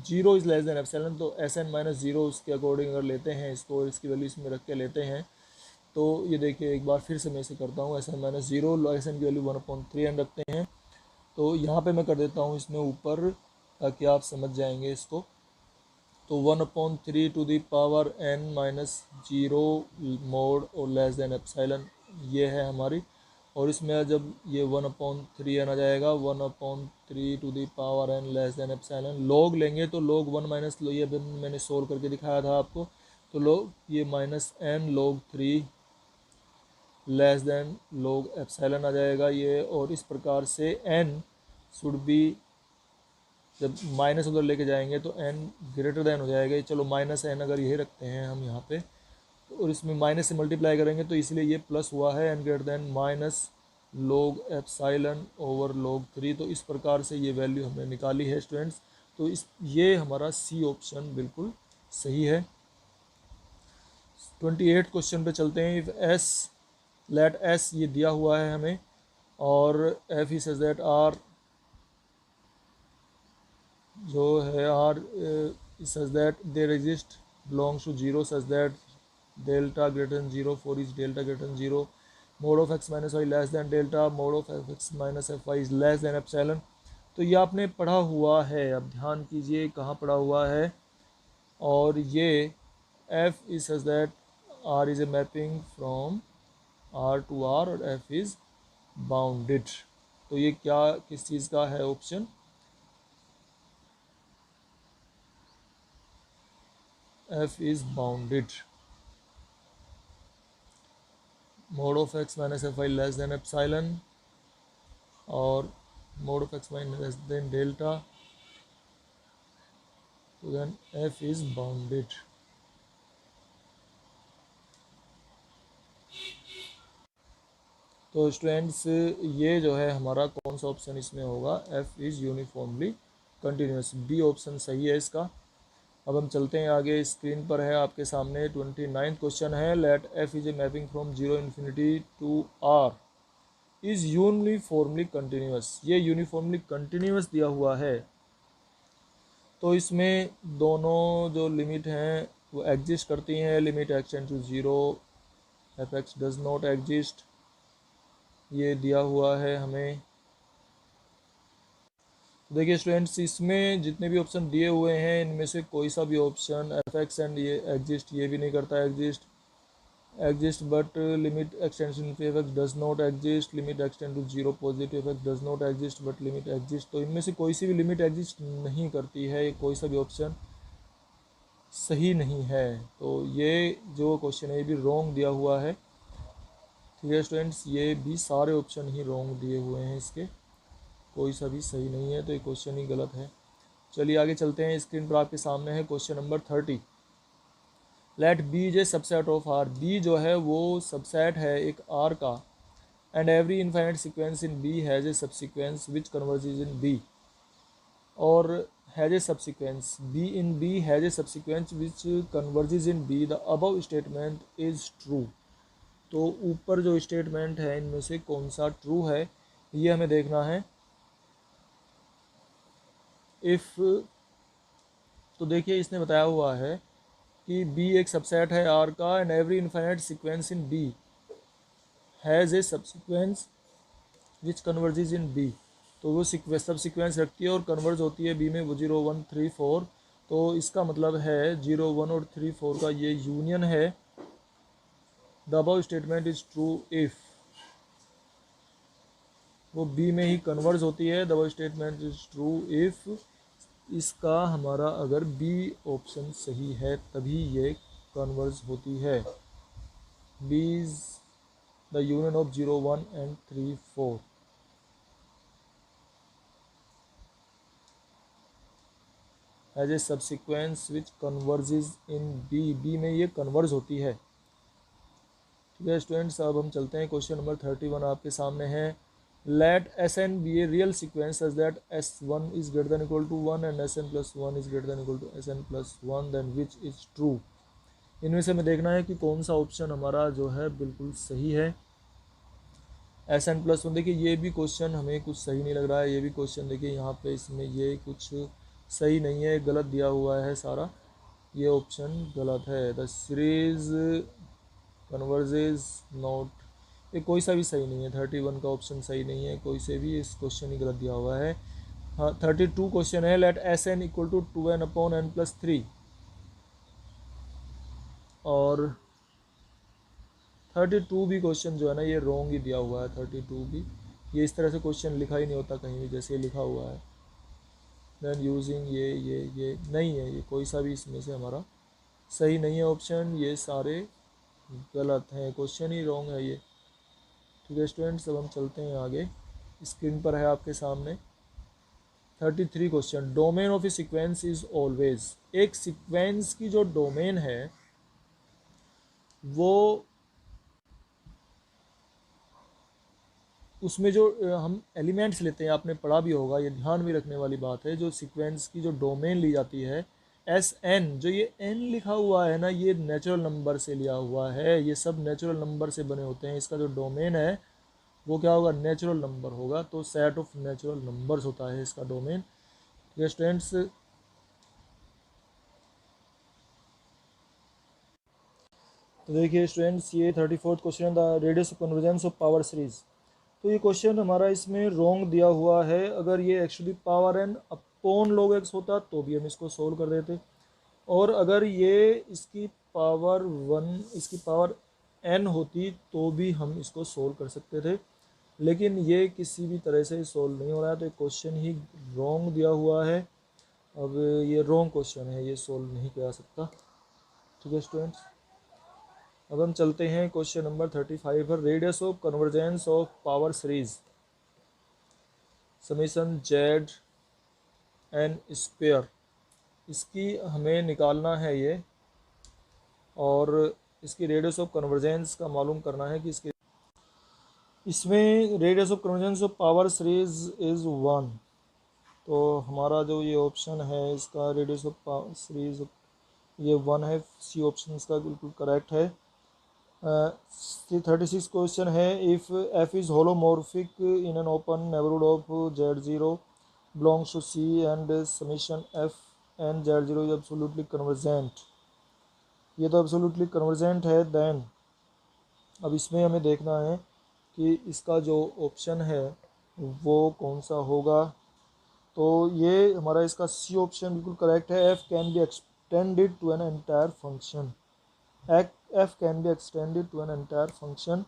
A: 0 is less than epsilon, तो एस एन माइनस 0 उसके अकॉर्डिंग अगर लेते हैं इसको और इसकी वैल्यू इसमें रख के लेते हैं तो ये देखिए एक बार फिर से मैं इसे करता हूँ, S N minus 0 S N की वैल्यू 1/3 रखते हैं, तो यहाँ पे मैं कर देता हूँ इसमें ऊपर ताकि आप समझ जाएंगे इसको। तो 1/3 to the power n minus 0 mod और लेस देन एप्सिलॉन ये है हमारी, और इसमें जब ये 1/3n आ जाएगा 1/3 to the power n less than epsilon, log लेंगे तो log 1 माइनस ये मैंने सोल्व करके दिखाया था आपको, तो log ये minus n log 3 less than log epsilon आ जाएगा ये, और इस प्रकार से n शुड बी, जब माइनस उधर लेके जाएंगे तो n ग्रेटर देन हो जाएगा। चलो माइनस n अगर यही रखते हैं हम यहाँ पे, और इसमें माइनस से मल्टीप्लाई करेंगे तो इसलिए ये प्लस हुआ है, n greater than minus log epsilon over log 3। तो इस प्रकार से ये वैल्यू हमने निकाली है स्टूडेंट्स। तो इस ये हमारा सी ऑप्शन बिल्कुल सही है। 28 क्वेश्चन पे चलते हैं। इफ़ एस लेट एस ये दिया हुआ है हमें, और F E such that R जो है R such that there exist belongs to zero, such that delta greater than zero for is delta greater than zero, mod of X minus Y less than delta, mod of F X minus F Y is less than epsilon. तो ये आपने पढ़ा हुआ है, अब ध्यान कीजिए कहाँ पढ़ा हुआ है। और ये F is such that R is a mapping from R to R, और एफ इज बाउंडेड। तो ये क्या किस चीज़ का है option, F is bounded. Mod of X minus F Y less than epsilon, और mod of X Y less than delta, तो देन एफ इज बाउंडेड। तो स्टूडेंट्स ये जो है हमारा कौन सा ऑप्शन इसमें होगा, F is uniformly continuous, B option सही है इसका। अब हम चलते हैं आगे, स्क्रीन पर है आपके सामने 29 क्वेश्चन है। Let f is a mapping from zero infinity to R is uniformly continuous. ये यूनिफॉर्मली कंटिन्यूस दिया हुआ है, तो इसमें दोनों जो लिमिट हैं वो एग्जिस्ट करती हैं। Limit x tend to zero, f x does not exist, ये दिया हुआ है हमें। देखिए स्टूडेंट्स, इसमें जितने भी ऑप्शन दिए हुए हैं इनमें से कोई सा भी ऑप्शन एफ एक्स एंड ये एग्जिस्ट ये भी नहीं करता exist but limit extension f x does not exist, limit extend to zero positive f x does not exist but limit exist. तो इनमें से कोई सी भी लिमिट एग्जिस्ट नहीं करती है, ये कोई सा भी ऑप्शन सही नहीं है। तो ये जो क्वेश्चन है ये भी रॉन्ग दिया हुआ है। ठीक है स्टूडेंट्स, ये भी सारे ऑप्शन ही रॉन्ग दिए हुए हैं, इसके कोई सा भी सही नहीं है, तो ये क्वेश्चन ही गलत है। चलिए आगे चलते हैं। स्क्रीन पर आपके सामने है question number 30। Let B is a subset of R, B जो है वो सबसेट है एक आर का, and every infinite sequence in B has a subsequence which converges in B, और has a subsequence B in B has a subsequence which converges in B, the above statement is true. तो ऊपर जो statement है इनमें से कौन सा true है ये हमें देखना है। इफ़, तो देखिए इसने बताया हुआ है कि बी एक सबसेट है आर का, and every infinite sequence in B has a subsequence which converges in B. तो वो सब सीक्वेंस रखती है और कन्वर्ज होती है बी में, वो 0 1 3 4। तो इसका मतलब है 0 1 और 3 4 का ये यूनियन है। The above statement is true if, वो बी में ही कन्वर्ज होती है। The above statement is true if, इसका हमारा अगर बी ऑप्शन सही है तभी ये कन्वर्ज होती है। B is the union of 0 1 and 3 4। As a subsequence which converges in B, B में ये कन्वर्ज होती है। ठीक है स्टूडेंट्स, अब हम चलते हैं क्वेश्चन नंबर 31 आपके सामने है। Let s n B a real sequence such that s one is greater than equal to one and s n plus one is greater than equal to s n plus one, then which is true. इनमें से हमें देखना है कि कौन सा option हमारा जो है बिल्कुल सही है। एस एन प्लस वन, देखिए ये भी क्वेश्चन हमें कुछ सही नहीं लग रहा है। ये भी क्वेश्चन देखिए यहाँ पे इसमें ये कुछ सही नहीं है, गलत दिया हुआ है सारा, ये ऑप्शन गलत है। द सीरीज कन्वर्जेज नॉट, ये कोई सा भी सही नहीं है। 31 का ऑप्शन सही नहीं है, कोई से भी, इस क्वेश्चन ही गलत दिया हुआ है। हाँ 32 क्वेश्चन है। Let s N equal to 2n upon n plus 3, और 32 भी क्वेश्चन जो है ना ये रॉन्ग ही दिया हुआ है। 32 भी ये इस तरह से क्वेश्चन लिखा ही नहीं होता कहीं भी, जैसे लिखा हुआ है। देन यूजिंग ये नहीं है, ये कोई सा भी इसमें से हमारा सही नहीं है ऑप्शन, ये सारे गलत हैं, क्वेश्चन ही रॉन्ग है ये। ठीक है स्टूडेंट्स, अब हम चलते हैं आगे। स्क्रीन पर है आपके सामने 33 question. Domain of A sequence is always. एक सीक्वेंस की जो डोमेन है वो उसमें जो हम एलिमेंट्स लेते हैं, आपने पढ़ा भी होगा, ये ध्यान भी रखने वाली बात है। जो सीक्वेंस की जो डोमेन ली जाती है एस एन, जो ये एन लिखा हुआ है ना, ये नेचुरल नंबर से लिया हुआ है। ये सब नेचुरल नंबर से बने होते हैं। इसका जो डोमेन है वो क्या होगा, नेचुरल नंबर होगा। तो सेट ऑफ नेचुरल नंबर्स होता है इसका डोमेन। ये स्टूडेंट्स, तो देखिए स्टूडेंट्स, ये 34th question, the radius of convergence of power series. तो ये क्वेश्चन हमारा इसमें रॉन्ग दिया हुआ है। अगर ये x to the power n upon log x होता तो भी हम इसको सोल्व कर देते, और अगर ये इसकी पावर वन, इसकी पावर एन होती तो भी हम इसको सोल्व कर सकते थे। लेकिन ये किसी भी तरह से सोल्व नहीं हो रहा है, तो ये क्वेश्चन ही रॉन्ग दिया हुआ है। अब ये रॉन्ग क्वेश्चन है, ये सोल्व नहीं किया जा सकता। ठीक है स्टूडेंट्स, अब हम चलते हैं क्वेश्चन नंबर 35 पर। Radius of convergence of power series summation z n square, इसकी हमें निकालना है ये, और इसकी रेडियस ऑफ कन्वर्जेंस का मालूम करना है कि इसके इसमें radius of convergence of power series is 1। तो हमारा जो ये ऑप्शन है इसका रेडियस ऑफ पावर सीरीज ये 1 है। सी ऑप्शन इसका बिल्कुल करेक्ट है। 36 क्वेश्चन है, if F is holomorphic in an open neighbourhood of Z0 belongs to C and summation F and Z0 is absolutely convergent. ये तो एब्सोल्युटली कन्वर्जेंट है। Then अब इसमें हमें देखना है कि इसका जो ऑप्शन है वो कौन सा होगा। तो ये हमारा इसका सी ऑप्शन बिल्कुल करेक्ट है। F can be extended to an entire function. f can be extended to an entire function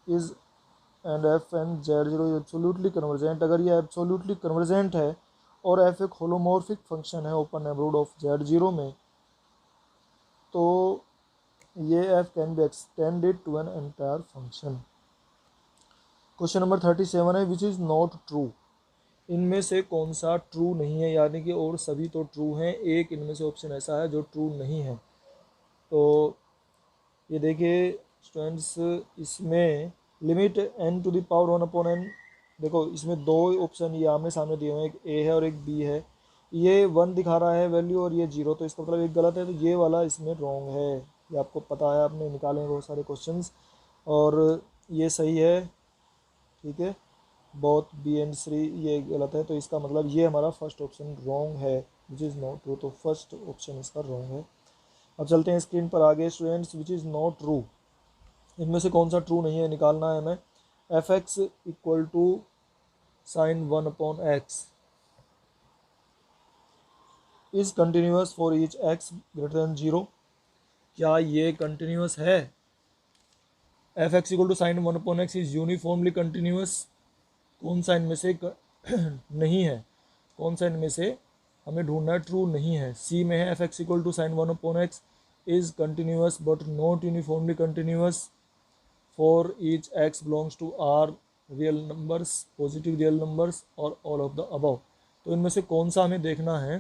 A: is and f and z0 is absolutely convergent। अगर ये absolutely convergent है और f एक होलोमॉर्फिक फंक्शन है open neighbourhood of z0 में, तो ये f can be extended to an entire function. Question number 37 है, विच इज़ नॉट ट्रू। इनमें से कौन सा ट्रू नहीं है, यानी कि और सभी तो ट्रू हैं, एक इनमें से ऑप्शन ऐसा है जो ट्रू नहीं है। तो ये देखिए स्टूडेंट्स, इसमें limit n to the power 1 upon n, देखो इसमें दो ऑप्शन ये आमने सामने दिए हुए हैं, एक a है और एक b है। ये 1 दिखा रहा है वैल्यू और ये 0, तो इसका मतलब एक गलत है। तो ये वाला इसमें रॉन्ग है। ये आपको पता है, आपने निकाले हैं बहुत सारे क्वेश्चंस, और ये सही है। ठीक है, बोथ b एंड c ये गलत है। तो इसका मतलब ये हमारा फर्स्ट ऑप्शन रॉन्ग है, विच इज़ नॉट ट्रू। तो फर्स्ट ऑप्शन इसका रॉन्ग है। अब चलते हैं स्क्रीन पर आगे students, which is not true. इनमें से कौन सा ट्रू नहीं है निकालना है हमें। F x equal to sine 1 upon x is continuous for each x greater than 0। क्या ये कंटिन्यूस है। F x equal to sine 1 upon x is uniformly continuous. कौन सा इनमें से नहीं है, कौन सा इनमें से हमें ढूंढना है, ट्रू नहीं है। सी में है F x equal to sine 1 upon x is continuous but not uniformly continuous for each x belongs to R real numbers, positive real numbers और ऑल ऑफ द अबव। तो इनमें से कौन सा हमें देखना है,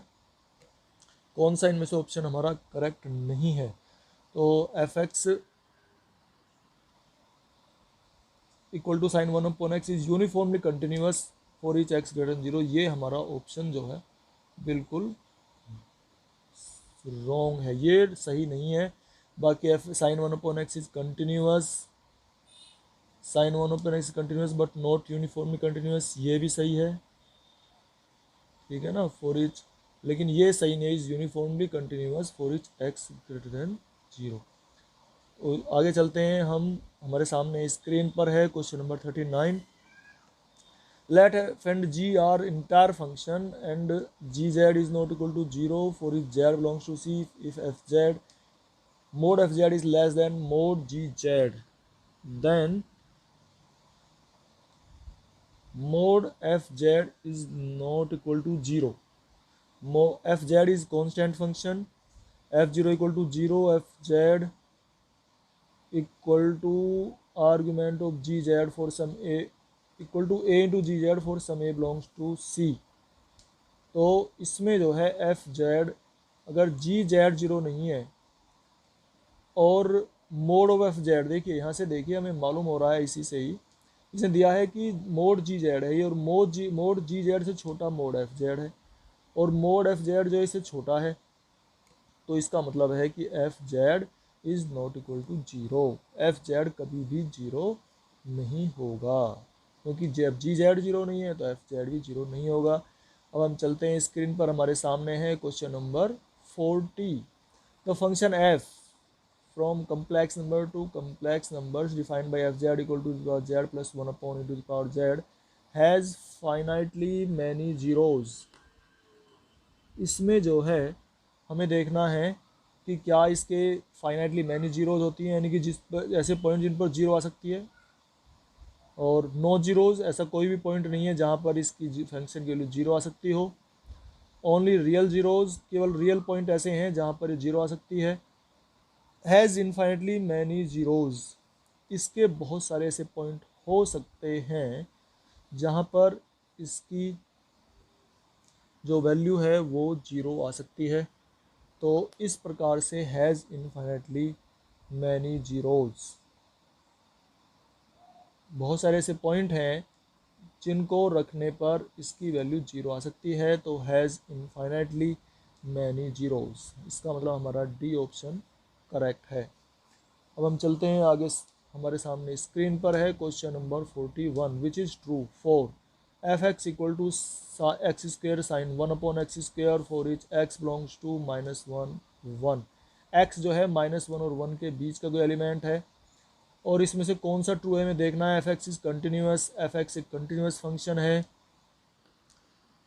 A: कौन सा इनमें से ऑप्शन हमारा करेक्ट नहीं है। तो f x equal to sine 1 upon x is uniformly continuous for each x greater than 0, ये हमारा ऑप्शन जो है बिल्कुल रॉन्ग है, ये सही नहीं है। बाकी f sine 1 upon x is continuous, sine 1 upon x continuous but not uniformly continuous, ये भी सही है। ठीक है ना, फॉर इच, लेकिन ये सही नहीं है, is uniformly continuous for each x greater than 0। आगे चलते हैं हम, हमारे सामने स्क्रीन पर है question number 39। Let f and g are entire function and g z is not equal to 0 for each z belongs to C if f z mod f z is less than mod g z, then mod f z is not equal to 0. f z is constant function, f0 equal to 0, f z equal to argument of G Z for some A equal to A into G Z for some A belongs to C. तो इसमें जो है F Z अगर जी Z zero नहीं है और mod of F Z, देखिए यहाँ से देखिए हमें मालूम हो रहा है इसी से ही, इसने दिया है कि मोड जी जेड है ये, और मोड जी जेड से छोटा मोड एफ जेड है, और मोड एफ जेड जो है इससे छोटा है। तो इसका मतलब है कि f Z is not equal to zero. F z कभी भी जीरो नहीं होगा, क्योंकि जब जी जेड जीरो नहीं है तो एफ जेड भी जीरो नहीं होगा। अब हम चलते हैं स्क्रीन पर, हमारे सामने है question number 40। The function F from complex number to complex numbers defined by f z equal to the power z plus 1 upon e to the power z has finitely many zeros। इसमें जो है हमें देखना है कि क्या इसके finitely many zeros होती हैं, यानी कि जिस पर ऐसे पॉइंट जिन पर जीरो आ सकती है, और नो जीरोज, ऐसा कोई भी पॉइंट नहीं है जहाँ पर इसकी फंक्शन की वैल्यू जीरो आ सकती हो। ओनली रियल जीरोज, केवल रियल पॉइंट ऐसे हैं जहाँ पर जीरो आ सकती है। हैज़ इन्फाइनेटली मैनी जीरोज, इसके बहुत सारे ऐसे पॉइंट हो सकते हैं जहाँ पर इसकी जो वैल्यू है वो जीरो आ सकती है। तो इस प्रकार से हैज़ इन्फाइनेटली मैनी जीरोज, बहुत सारे ऐसे पॉइंट हैं जिनको रखने पर इसकी वैल्यू जीरो आ सकती है। तो हैज़ इन्फाइनेटली मैनी जीरोज, इसका मतलब हमारा डी ऑप्शन करेक्ट है। अब हम चलते हैं आगे, हमारे सामने स्क्रीन पर है question number 41, which is true for f x equal to x square sine 1 upon x square for each x belongs to -1 1। X जो है -1 और 1 के बीच का कोई एलिमेंट है, और इसमें से कौन सा ट्रू है हमें देखना है। F x is continuous, F x एक कंटिन्यूस फंक्शन है।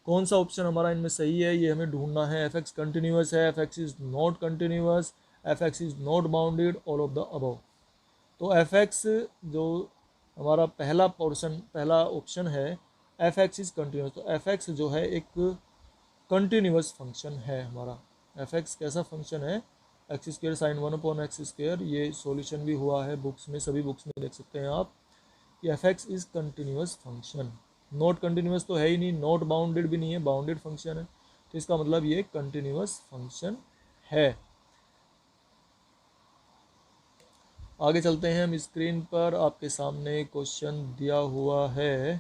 A: कौन सा ऑप्शन हमारा इनमें सही है ये हमें ढूंढना है। एफ एक्स कंटिन्यूस है, F x is not continuous, F x is not bounded, all of the above. तो एफ एक्स जो हमारा पहला पोर्शन, पहला ऑप्शन है, एफ एक्स इज कंटिन्यूस, तो एफ एक्स जो है एक कंटिन्यूस फंक्शन है हमारा। एफ एक्स कैसा फंक्शन है, x square sine 1 upon x square, ये सॉल्यूशन भी हुआ है बुक्स में, सभी बुक्स में देख सकते हैं आप। ये F x is continuous function, not continuous तो है ही नहीं, नॉट बाउंडेड भी नहीं है, बाउंडेड फंक्शन है, तो इसका मतलब ये कंटिन्यूस फंक्शन है। आगे चलते हैं हम, स्क्रीन पर आपके सामने क्वेश्चन दिया हुआ है।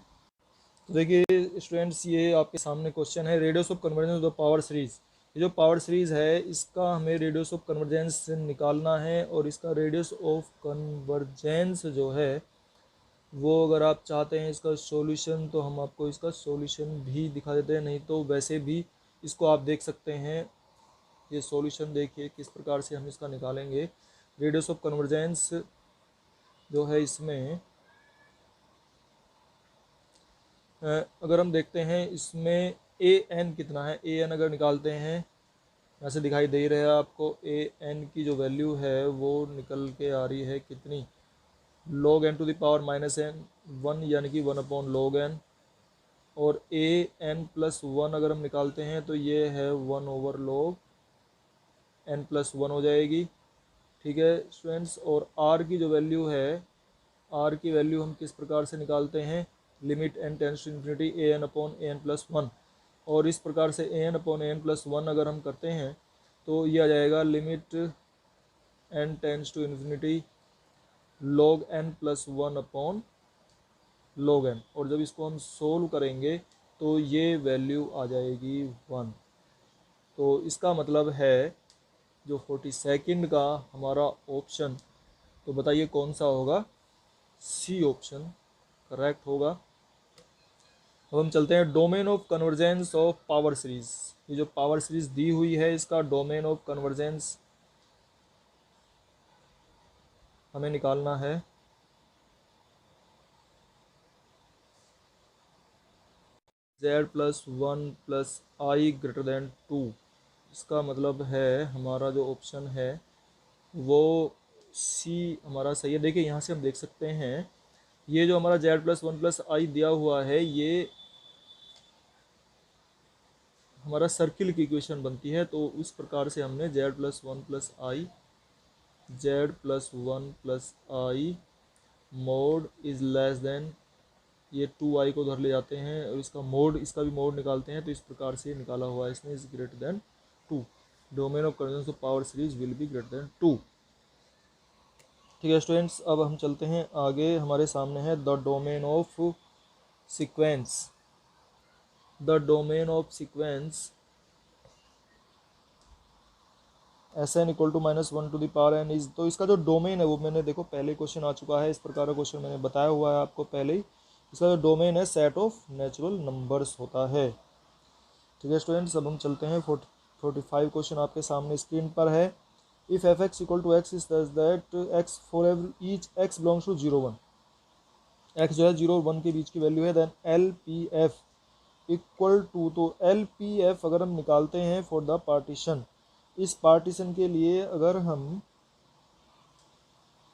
A: तो देखिए स्टूडेंट्स, ये आपके सामने क्वेश्चन है, radius of convergence of the power series. ये जो पावर सीरीज है इसका हमें रेडियस ऑफ कन्वर्जेंस निकालना है, और इसका रेडियस ऑफ कन्वर्जेंस जो है वो अगर आप चाहते हैं इसका सॉल्यूशन तो हम आपको इसका सॉल्यूशन भी दिखा देते हैं, नहीं तो वैसे भी इसको आप देख सकते हैं। ये सॉल्यूशन देखिए किस प्रकार से हम इसका निकालेंगे। रेडियस ऑफ कन्वर्जेंस जो है इसमें अगर हम देखते हैं इसमें ए एन कितना है, ए एन अगर निकालते हैं, यहाँ से दिखाई दे रहा है आपको, ए एन की जो वैल्यू है वो निकल के आ रही है कितनी, log n to the power -n 1, यानी कि 1 अपॉन log n, और ए एन प्लस 1 अगर हम निकालते हैं तो ये है 1 ओवर log n प्लस 1 हो जाएगी। ठीक है स्टूडेंट्स, और r की जो वैल्यू है, r की वैल्यू हम किस प्रकार से निकालते हैं, limit n tends to infinity a n upon a N plus 1, और इस प्रकार से a n upon a N plus 1 अगर हम करते हैं तो ये आ जाएगा limit n tends to infinity log n plus 1 upon log n, और जब इसको हम सोल्व करेंगे तो ये वैल्यू आ जाएगी 1। तो इसका मतलब है जो 42nd का हमारा ऑप्शन, तो बताइए कौन सा होगा, सी ऑप्शन करेक्ट होगा। अब हम चलते हैं domain of convergence of power series. ये जो पावर सीरीज दी हुई है इसका डोमेन ऑफ कन्वर्जेंस हमें निकालना है। z प्लस 1 प्लस आई ग्रेटर देन 2, इसका मतलब है हमारा जो ऑप्शन है वो सी हमारा सही है। देखिए यहाँ से हम देख सकते हैं ये जो हमारा z प्लस 1 प्लस आई दिया हुआ है ये हमारा सर्किल की इक्वेशन बनती है, तो उस प्रकार से हमने z plus 1 plus I, z plus 1 plus I mode is less then, ये 2i को उधर ले जाते हैं और इसका मोड, इसका भी मोड निकालते हैं, तो इस प्रकार से निकाला हुआ है इसने, is greater than 2। Domain of convergence of power series will be greater then 2। ठीक है स्टूडेंट्स, अब हम चलते हैं आगे। हमारे सामने है the domain of sequence. The domain of sequence S N equal to -1 to the power n is, तो इसका जो डोमेन है वो मैंने, देखो पहले क्वेश्चन आ चुका है, इस प्रकार का क्वेश्चन मैंने बताया हुआ है आपको पहले ही। इसका जो डोमेन है सेट ऑफ नेचुरल नंबर्स होता है। ठीक है स्टूडेंट्स, अब हम चलते हैं 45 क्वेश्चन आपके सामने स्क्रीन पर है। If f x equal to x is that x for every each x belongs to 0 1, x जो है 0 और 1 के बीच की वैल्यू है, then L P F equal to, तो एल पी एफ अगर हम निकालते हैं फॉर द पार्टीशन, इस पार्टीशन के लिए अगर हम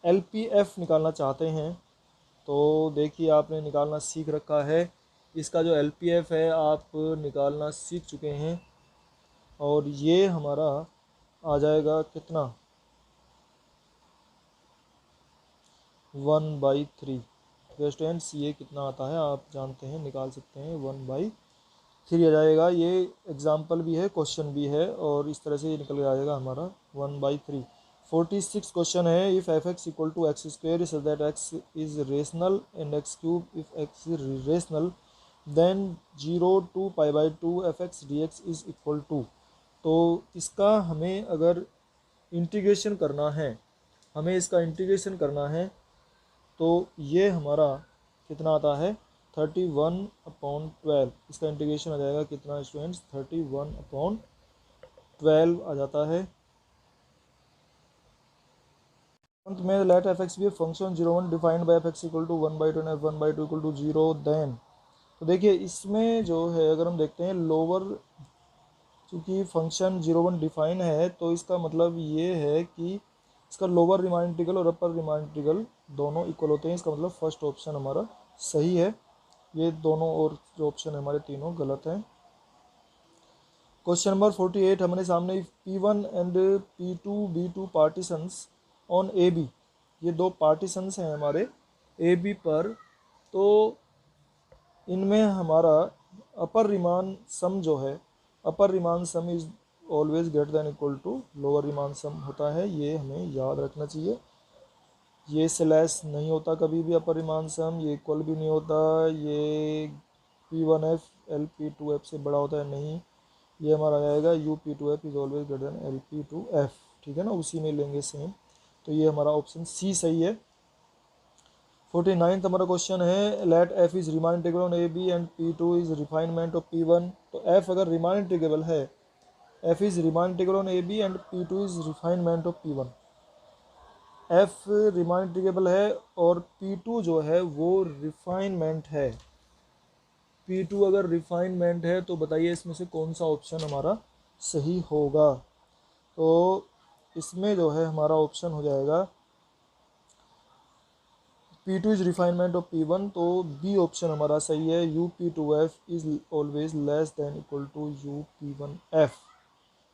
A: एल पी एफ निकालना चाहते हैं तो देखिए आपने निकालना सीख रखा है। इसका जो एल पी एफ है आप निकालना सीख चुके हैं, और ये हमारा आ जाएगा कितना, 1/3। स्टूडेंट्स ये कितना आता है आप जानते हैं, निकाल सकते हैं, 1/3 आ जाएगा। ये एग्जाम्पल भी है, क्वेश्चन भी है, और इस तरह से ये निकल के आ जाएगा हमारा 1/3। 46 क्वेश्चन है। If f x equal to x square is that x is rational and x cube if x is rational then 0 to π/2 f x d x is equal to, तो इसका हमें अगर इंटीग्रेशन करना है, हमें इसका इंटीग्रेशन करना है, तो ये हमारा कितना आता है, 31/12। इसका इंटीग्रेशन आ जाएगा कितना स्टूडेंट्स, 31/12 आ जाता है। अंत में let f x be function 0 1 defined by f x equal to 1/2 and f 1/2 equal to 0 then, तो देखिए इसमें जो है अगर हम देखते हैं लोअर, चूँकि फंक्शन 0 1 डिफाइन है तो इसका मतलब ये है कि इसका लोअर रिमान इंटीग्रल और अपर रिमान इंटीग्रल दोनों इक्वल होते हैं। इसका मतलब फर्स्ट ऑप्शन हमारा सही है, ये दोनों और जो ऑप्शन है हमारे तीनों गलत हैं। क्वेश्चन नंबर 48 हमारे सामने, P1 and P2 B2 partitions on a b, ये दो पार्टीशंस हैं हमारे ए बी पर, तो इनमें हमारा अपर रिमान सम जो है, upper Riemann sum is always greater than equal to lower Riemann sum होता है, ये हमें याद रखना चाहिए। ये से लेस नहीं होता कभी भी अपर रिमान सम, ये इक्वल भी नहीं होता, ये P1F LP2F से बड़ा होता है नहीं, ये हमारा आएगा UP2F is always greater then LP2F। ठीक है ना, उसी में लेंगे सेम, तो ये हमारा ऑप्शन सी सही है। 49 हमारा क्वेश्चन है, let f is Riemann integral on a b and P2 is refinement of P1, तो एफ अगर रिमान इंटीग्रेबल है, f is Riemann integral on a b and P2 is refinement of P1, f Riemann integrable है और P2 जो है वो refinement है। P2 अगर रिफाइनमेंट है तो बताइए इसमें से कौन सा ऑप्शन हमारा सही होगा, तो इसमें जो है हमारा ऑप्शन हो जाएगा P2 is refinement of P1, तो बी ऑप्शन हमारा सही है, UP2F is always less than equal to UP1F,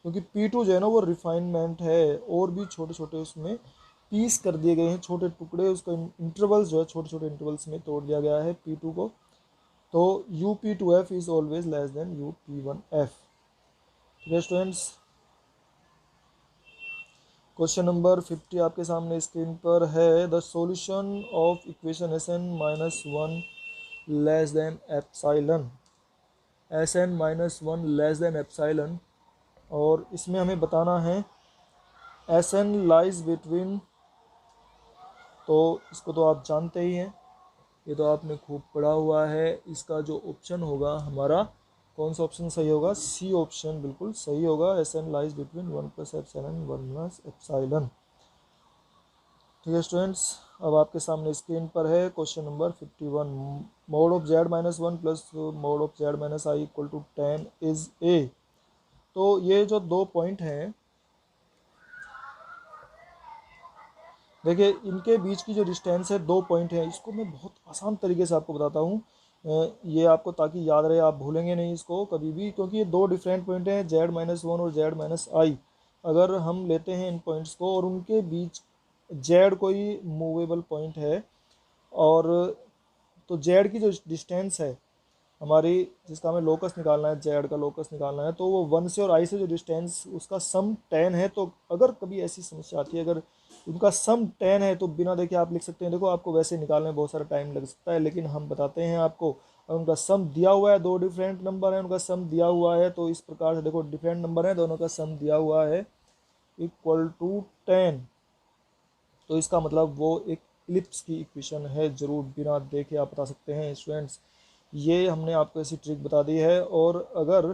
A: क्योंकि P2 जो है ना वो रिफाइनमेंट है, और भी छोटे छोटे उसमें पीस कर दिए गए हैं, छोटे टुकड़े, उसका इंटरवल्स जो है छोटे छोटे इंटरवल्स में तोड़ दिया गया है P2 को, तो UP2F is always less then UP1F। ठीक है स्टूडेंट्स, क्वेश्चन नंबर 50 आपके सामने स्क्रीन पर है। The solution of equation Sn-1 less than epsilon, Sn-1 less than epsilon, और इसमें हमें बताना है Sn लाइज बिटवीन, तो इसको तो आप जानते ही हैं, ये तो आपने खूब पढ़ा हुआ है। इसका जो ऑप्शन होगा हमारा, कौन सा ऑप्शन सही होगा, सी ऑप्शन बिल्कुल सही होगा, Sn lies between 1 + epsilon 1 + epsilon. ठीक है स्टूडेंट्स, अब आपके सामने स्क्रीन पर है question number 51, mod of z-1 plus mod of z-i equal to 10 is a, तो ये जो दो पॉइंट हैं, देखिए इनके बीच की जो डिस्टेंस है 2 पॉइंट है, इसको मैं बहुत आसान तरीके से आपको बताता हूँ, ये आपको ताकि याद रहे, आप भूलेंगे नहीं इसको कभी भी, क्योंकि ये दो डिफरेंट पॉइंट हैं, z-1 और z-i। अगर हम लेते हैं इन पॉइंट्स को और उनके बीच z कोई मूवेबल पॉइंट है, और तो जेड की जो डिस्टेंस है हमारी, जिसका हमें लोकस निकालना है, जेड का लोकस निकालना है, तो वो 1 से और आई से जो डिस्टेंस उसका सम 10 है। तो अगर कभी ऐसी समस्या आती है, अगर उनका सम 10 है, तो बिना देखे आप लिख सकते हैं। देखो आपको वैसे निकालने में बहुत सारा टाइम लग सकता है, लेकिन हम बताते हैं आपको। अगर उनका सम दिया हुआ है, दो डिफरेंट नंबर है, उनका सम दिया हुआ है, तो इस प्रकार से देखो डिफरेंट नंबर है, दोनों का सम दिया हुआ है इक्वल टू 10, तो इसका मतलब वो एक इलिप्स की इक्वेशन है। ज़रूर बिना देखे आप बता सकते हैं स्टूडेंट्स। ये हमने आपको ऐसी ट्रिक बता दी है। और अगर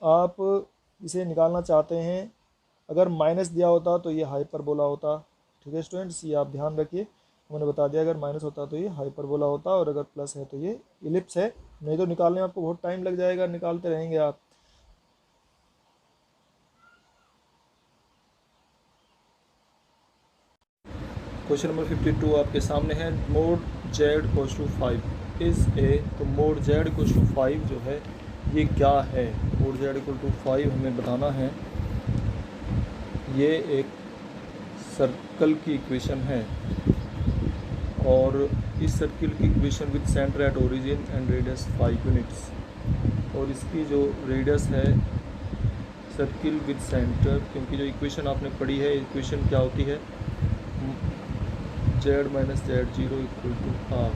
A: आप इसे निकालना चाहते हैं, अगर माइनस दिया होता तो ये हाइपरबोला होता। ठीक है स्टूडेंट्स, ये आप ध्यान रखिए, मैंने बता दिया अगर माइनस होता तो ये हाइपरबोला होता, और अगर प्लस है तो ये इलिप्स है। नहीं तो निकालने में आपको बहुत टाइम लग जाएगा, निकालते रहेंगे आप। क्वेश्चन नंबर 52 आपके सामने है। Mod z equals to 5 is a, तो मोड जेड इक्वल्स टू 5 जो है ये क्या है? मोड जेड इक्वल टू 5 हमें बताना है। ये एक सर्कल की इक्वेशन है, और इस सर्किल की equation with centre at origin and radius 5 units, और इसकी जो रेडियस है सर्किल विद सेंटर, क्योंकि जो इक्वेशन आपने पढ़ी है, इक्वेशन क्या होती है, Z minus Z zero equal to are.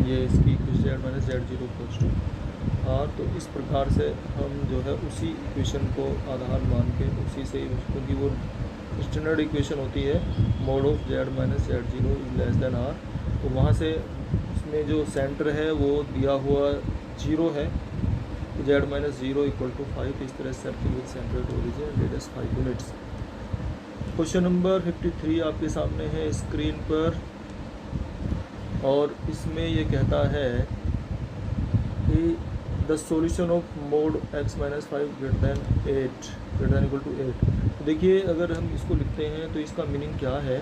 A: ये इसकी z minus Z zero equal to r. तो इस प्रकार से हम जो है उसी इक्वेशन को आधार मान के उसी से, क्योंकि वो स्टैंडर्ड इक्वेशन होती है mod of z minus Z zero is less than r, तो वहाँ से उसमें जो सेंटर है वो दिया हुआ जीरो है, तो z minus zero equal to 5। इस तरह circle with centre at origin radius 5 units. Question number 53 आपके सामने है स्क्रीन पर, और इसमें ये कहता है कि the solution of mod x minus 5 greater than 8 greater than equal to 8। तो देखिए अगर हम इसको लिखते हैं तो इसका मीनिंग क्या है,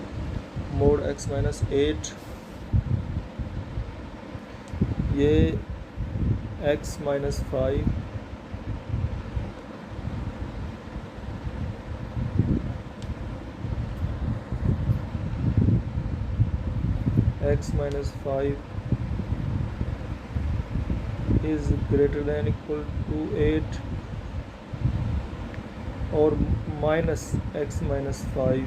A: मोड x माइनस 8, ये x minus 5 x minus 5 is greater than equal to 8, और minus x minus 5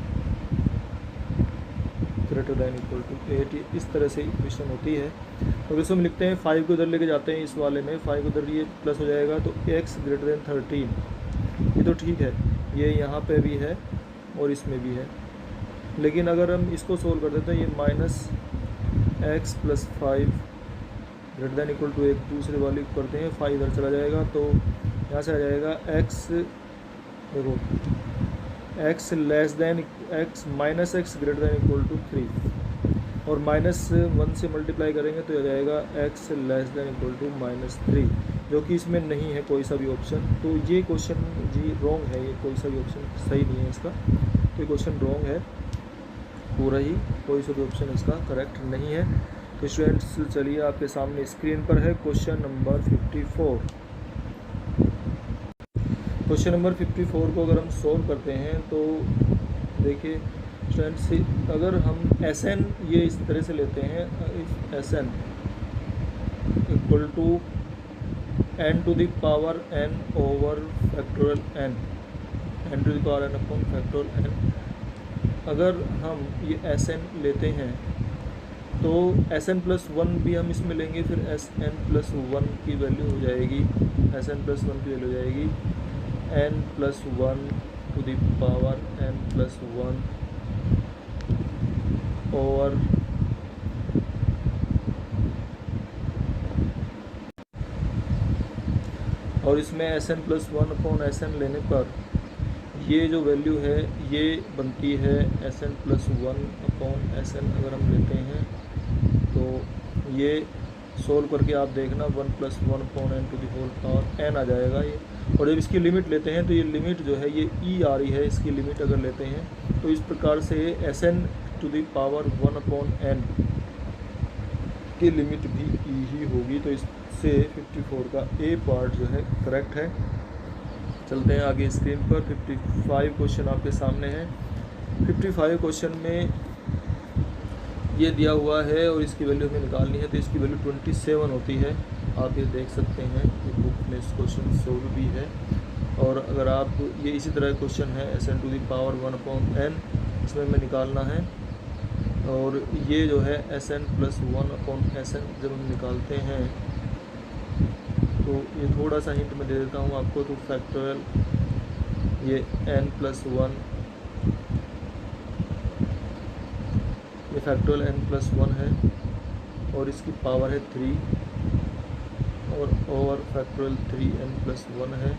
A: greater than equal to 8, इस तरह से इक्वेशन होती है। तो इसको हम लिखते हैं 5 को उधर लेके जाते हैं, इस वाले में 5 उधर ये प्लस हो जाएगा, तो x ग्रेटर दैन 13, ये तो ठीक है, ये यहाँ पे भी है और इसमें भी है। लेकिन अगर हम इसको सोल्व कर देते हैं, ये minus x plus 5 greater than equal to 1 दूसरे वाली करते हैं, 5 इधर चला जाएगा, तो यहाँ से आ जाएगा x, देखो x less than x minus x greater than equal to 3, और माइनस 1 से मल्टीप्लाई करेंगे तो आ जाएगा x less than equal to minus 3, जो कि इसमें नहीं है कोई सा भी ऑप्शन। तो ये क्वेश्चन जी रॉन्ग है, ये कोई सा भी ऑप्शन सही नहीं है इसका, तो ये क्वेश्चन रॉन्ग है पूरा ही, कोई सा भी ऑप्शन इसका करेक्ट नहीं है। तो स्टूडेंट्स चलिए आपके सामने स्क्रीन पर है क्वेश्चन नंबर 54। क्वेश्चन नंबर 54 को अगर हम सॉल्व करते हैं तो देखिए स्टूडेंट्स, अगर हम एस एन ये इस तरह से लेते हैं, if s N equal to n to the power n over factorial n, n to the power n upon factorial n, अगर हम ये एस एन लेते हैं तो एस एन प्लस 1 भी हम इसमें लेंगे, फिर एस एन प्लस 1 की वैल्यू हो जाएगी, एस एन प्लस 1 की वैल्यू हो जाएगी n plus 1 to the power n plus 1 और इसमें s n plus 1 upon s n लेने पर ये जो वैल्यू है ये बनती है s n plus 1 upon s n. अगर हम लेते हैं तो ये सोल्व करके आप देखना 1 plus 1 upon N to the whole power n आ जाएगा ये। और जब इसकी लिमिट लेते हैं तो ये लिमिट जो है ये ई आ रही है, इसकी लिमिट अगर लेते हैं तो इस प्रकार से s n to the power 1 upon n की लिमिट भी ई ही होगी। तो इससे 54 का ए पार्ट जो है करेक्ट है। चलते हैं आगे स्क्रीन पर। 55 क्वेश्चन आपके सामने है। 55 क्वेश्चन में ये दिया हुआ है और इसकी वैल्यू हमें निकालनी है, तो इसकी वैल्यू 27 होती है। आप ये देख सकते हैं कि बुक में इस क्वेश्चन सोल्व भी है। और अगर आप ये इसी तरह क्वेश्चन है SN to the power 1/n, इसमें हमें निकालना है। और ये जो है SN प्लस 1/SN जब हम निकालते हैं तो ये थोड़ा सा हिंट मैं दे देता हूँ आपको। तो फैक्टोरियल ये n+1, ये फैक्टोरियल n+1 है और इसकी पावर है 3 और ओवर फैक्टोरियल 3n+1 है।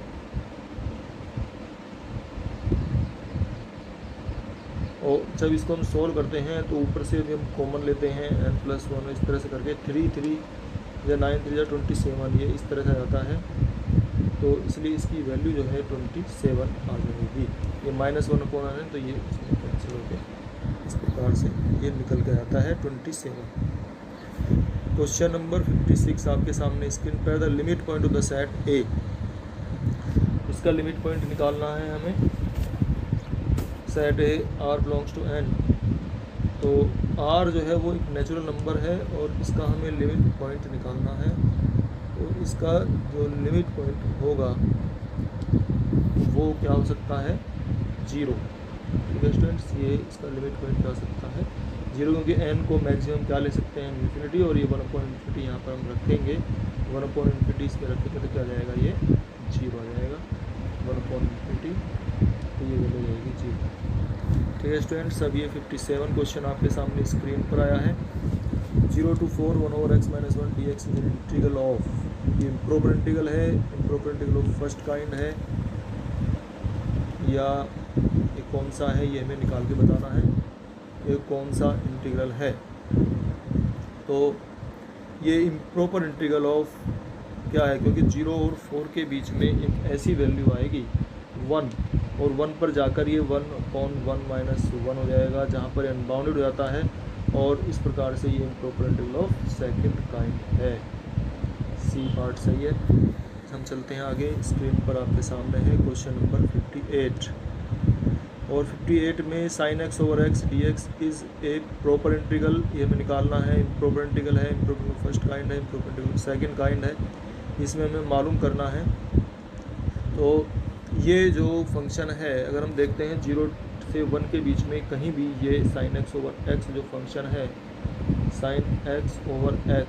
A: और जब इसको हम सोल्व करते हैं तो ऊपर से भी हम कॉमन लेते हैं n+1, इस तरह से करके 3 या 9 3 या 27, ये इस तरह से आता है। तो इसलिए इसकी वैल्यू जो है 27 आ जाएगी। ये -1/n है तो ये इसमें कैंसिल हो गया, इस प्रकार से ये निकल के आता है 27। क्वेश्चन नंबर 56 आपके सामने स्क्रीन पर। The limit point of the set A, इसका लिमिट पॉइंट निकालना है हमें। Set A R belongs to n, तो R जो है वो एक नेचुरल नंबर है और इसका हमें लिमिट पॉइंट निकालना है। तो इसका जो लिमिट पॉइंट होगा वो क्या हो सकता है, 0। ठीक है स्टूडेंट्स, ये इसका लिमिट पॉइंट क्या हो सकता है, 0, क्योंकि n को मैक्सिमम क्या ले सकते हैं, इन्फिनिटी, और ये 1/∞ यहाँ पर हम रखेंगे। 1/∞ इसमें रखेंगे तो क्या जाएगा, ये 0 आ जाएगा। 1/∞ तो ये वैल्यू जाएगी 0। ठीक है स्टूडेंट्स, अब ये 57 क्वेश्चन आपके सामने स्क्रीन पर आया है। 0 to 4 1/(x-1) dx is integral of, ये इम्प्रॉपर इंटीग्रल है, improper integral of first kind है या ये कौन सा है, ये हमें निकाल के बताना है ये कौन सा इंटीग्रल है। तो ये इम्प्रॉपर इंटीग्रल ऑफ क्या है, क्योंकि 0 और 4 के बीच में एक ऐसी वैल्यू आएगी 1, और 1 पर जाकर ये 1/1 हो जाएगा, जहाँ पर अनबाउंडेड हो जाता है, और इस प्रकार से ये improper integral of second kind है। सी पार्ट सही है। हम चलते हैं आगे। स्क्रीन पर आपके सामने है क्वेश्चन नंबर 58, और 58 में sin x/x dx is a proper integral, ये हमें निकालना है। इम्प्रॉपर इंटीग्रल है, इम्प्रॉपर इंटीग्रल फर्स्ट काइंड है, इम्प्रॉपर इंटीग्रल सेकंड काइंड है, इसमें हमें मालूम करना है। तो ये जो फंक्शन है, अगर हम देखते हैं 0 से 1 के बीच में कहीं भी ये sin x/x जो फंक्शन है, sin x/x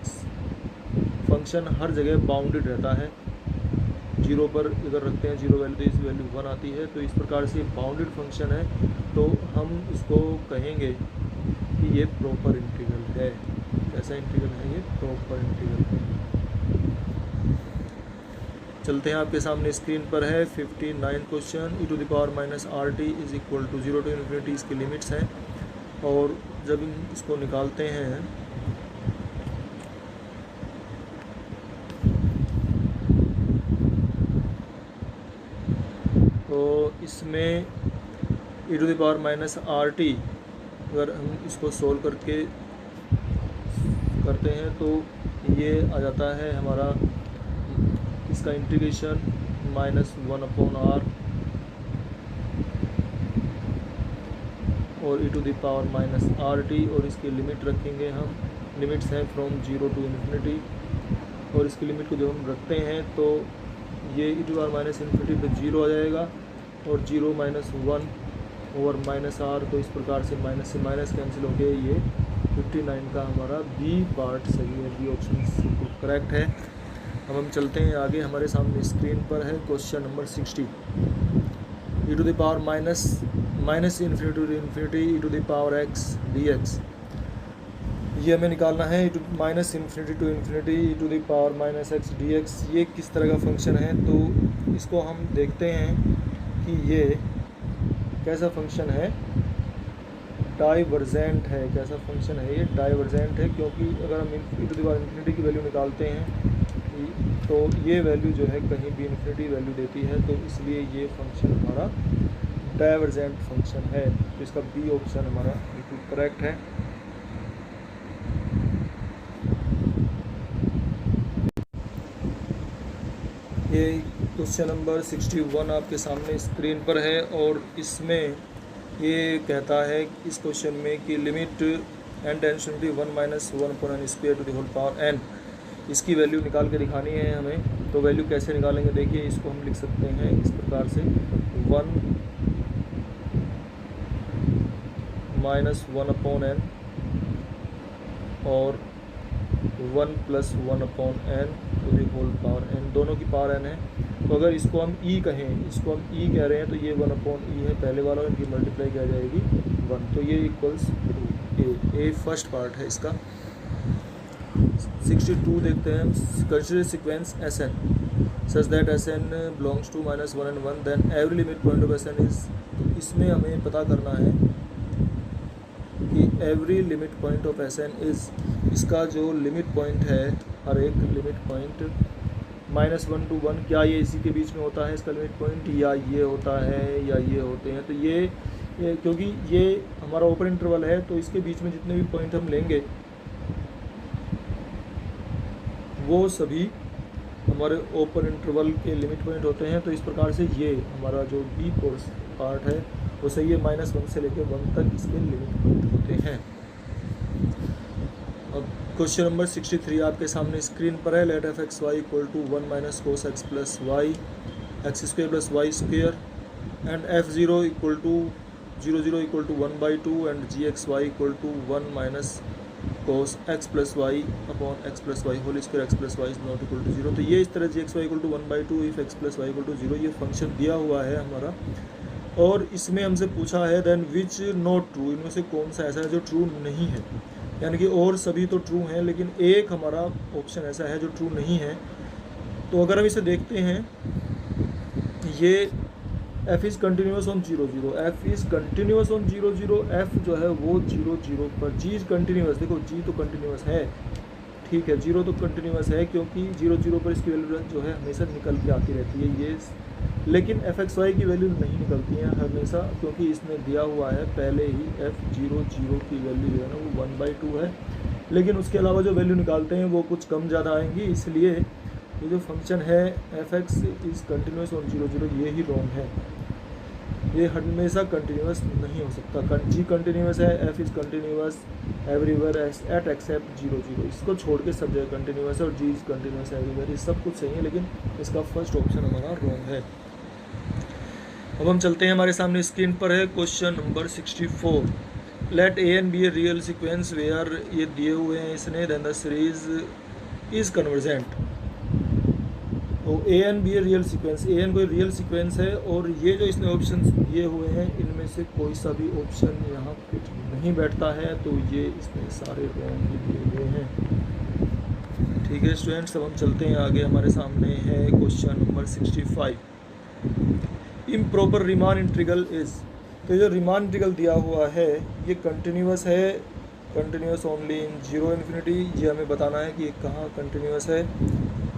A: फंक्शन हर जगह बाउंडेड रहता है। 0 पर अगर रखते हैं 0 वैल्यू तो इस वैल्यू 1 आती है, तो इस प्रकार से बाउंडेड फंक्शन है, तो हम इसको कहेंगे कि ये प्रॉपर इंटीग्रल है। कैसा इंटीग्रल है, ये प्रॉपर इंटीग्रल है। चलते हैं, आपके सामने स्क्रीन पर है 59 question. e⁻−rt is equal to 0 to ∞, इसकी लिमिट्स हैं। और जब हम इसको निकालते हैं तो इसमें e⁻−rt अगर हम इसको सोल्व करके करते हैं तो ये आ जाता है हमारा, इसका इंटीग्रेशन -1/r और e⁻−rt, और इसकी लिमिट रखेंगे हम। लिमिट्स हैं फ्रॉम 0 to ∞, और इसकी लिमिट को जब हम रखते हैं तो ये e⁻∞ पे 0 आ जाएगा, और 0 - 1 ओवर -r, तो इस प्रकार से माइनस से माइनस कैंसिल हो गए। ये 59 का हमारा बी पार्ट सही है, बी ऑप्शन बिल्कुल करेक्ट है। अब हम चलते हैं आगे। हमारे सामने स्क्रीन पर है question number 60। e⁻∞ (x) dx, ये हमें निकालना है। (-∞ to ∞) e⁻∞x dx, ये किस तरह का फंक्शन है, तो इसको हम देखते हैं कि ये कैसा फंक्शन है, डाइवर्जेंट है। कैसा फंक्शन है, ये डाइवर्जेंट है, क्योंकि अगर हम e⁻∞ की वैल्यू निकालते हैं तो ये वैल्यू जो है कहीं भी इन्फिनिटी वैल्यू देती है, तो इसलिए ये फंक्शन हमारा डाइवर्जेंट फंक्शन है। तो इसका बी ऑप्शन हमारा बिल्कुल करेक्ट है। ये क्वेश्चन नंबर 61 आपके सामने स्क्रीन पर है, और इसमें ये कहता है इस क्वेश्चन में कि limit n tends to 1 minus 1/n² to the whole power n। इसकी वैल्यू निकाल के दिखानी है हमें। तो वैल्यू कैसे निकालेंगे, देखिए इसको हम लिख सकते हैं इस प्रकार से 1 माइनस 1/n और 1 plus 1/n to the whole power n, दोनों की पावर n है। तो अगर इसको हम e कहें, इसको हम e कह रहे हैं, तो ये 1/e है पहले वाला, इनकी मल्टीप्लाई क्या जाएगी 1, तो ये इक्वल्स a फर्स्ट पार्ट है इसका। 62 देखते हैं। Consider sequence Sn such that Sn belongs to -1 and 1 then every limit point of Sn is. तो इसमें हमें पता करना है कि every limit point of Sn is, इसका जो लिमिट पॉइंट है, हर एक लिमिट पॉइंट -1 to 1, क्या ये इसी के बीच में होता है इसका लिमिट पॉइंट, या ये होता है या ये होते हैं। तो ये क्योंकि ये हमारा ओपन इंटरवल है, तो इसके बीच में जितने भी पॉइंट हम लेंगे वो सभी हमारे ओपन इंटरवल के लिमिट पॉइंट होते हैं। तो इस प्रकार से ये हमारा जो बी कोर्स पार्ट है वो सही है, -1 से लेकर 1 तक इसके लिमिट पॉइंट होते हैं। अब क्वेश्चन नंबर 63 आपके सामने स्क्रीन पर है। Let f(x, y) equal to 1 minus cos x plus y x² plus Y square and f(0) equal to 0 equal to 1/2 and gxy equal to 1 minus cos x plus y upon x plus y whole square x plus y is not equal to 0। तो ये इस तरह gxy equal to 1/2 if x plus y equal to 0 ये function दिया हुआ है हमारा, और इसमें हमसे पूछा है देन विच नॉट ट्रू, इनमें से कौन सा ऐसा है जो ट्रू नहीं है, यानी कि और सभी तो ट्रू हैं लेकिन एक हमारा ऑप्शन ऐसा है जो ट्रू नहीं है। तो अगर हम इसे देखते हैं, ये f is continuous on 0 0, f is continuous on 0 0, f जो है वो 0 0 पर, g इज़ कंटिन्यूस, देखो g तो कंटिन्यूस है, ठीक है, 0 तो कंटिन्यूस है क्योंकि 0 0 पर इसकी वैल्यू जो है हमेशा निकल के आती रहती है ये, लेकिन f(x, y) की वैल्यू नहीं निकलती है हमेशा, क्योंकि इसने दिया हुआ है पहले ही f(0 0) की वैल्यू जो है ना वो 1/2 है, लेकिन उसके अलावा जो वैल्यू निकालते हैं वो कुछ कम ज़्यादा आएंगी। इसलिए ये जो फंक्शन है f(x इज़ कंटिन्यूस ऑन 0 0) ये ही रॉन्ग है, ये हमेशा कंटिन्यूस नहीं हो सकता। g कंटिन्यूस है, f is continuous everywhere at except 0 0, इसको छोड़ के सब जगह कंटिन्यूस है, और g इज़ कंटिन्यूस एवरीवेयर, ये सब कुछ सही है, लेकिन इसका फर्स्ट ऑप्शन हमारा रॉन्ग है। अब हम चलते हैं, हमारे सामने स्क्रीन पर है question number 64। Let a n B a real sequence where, ये दिए हुए हैं इसने, then the series is convergent. तो a n B a real sequence, a n कोई रियल सीक्वेंस है, और ये जो इसने ऑप्शन दिए हुए हैं इनमें से कोई सा भी ऑप्शन यहाँ फिट नहीं बैठता है, तो ये इसमें सारे रॉन्ग ही दिए हुए हैं। ठीक है स्टूडेंट्स, अब हम चलते हैं आगे, हमारे सामने है question number 65। Improper Riemann integral is, तो जो रीमान इंटीग्रल दिया हुआ है ये कंटिन्यूस है, कंटिन्यूस ओनली इन 0 इन्फिनिटी, ये हमें बताना है कि ये कहाँ कंटिन्यूस है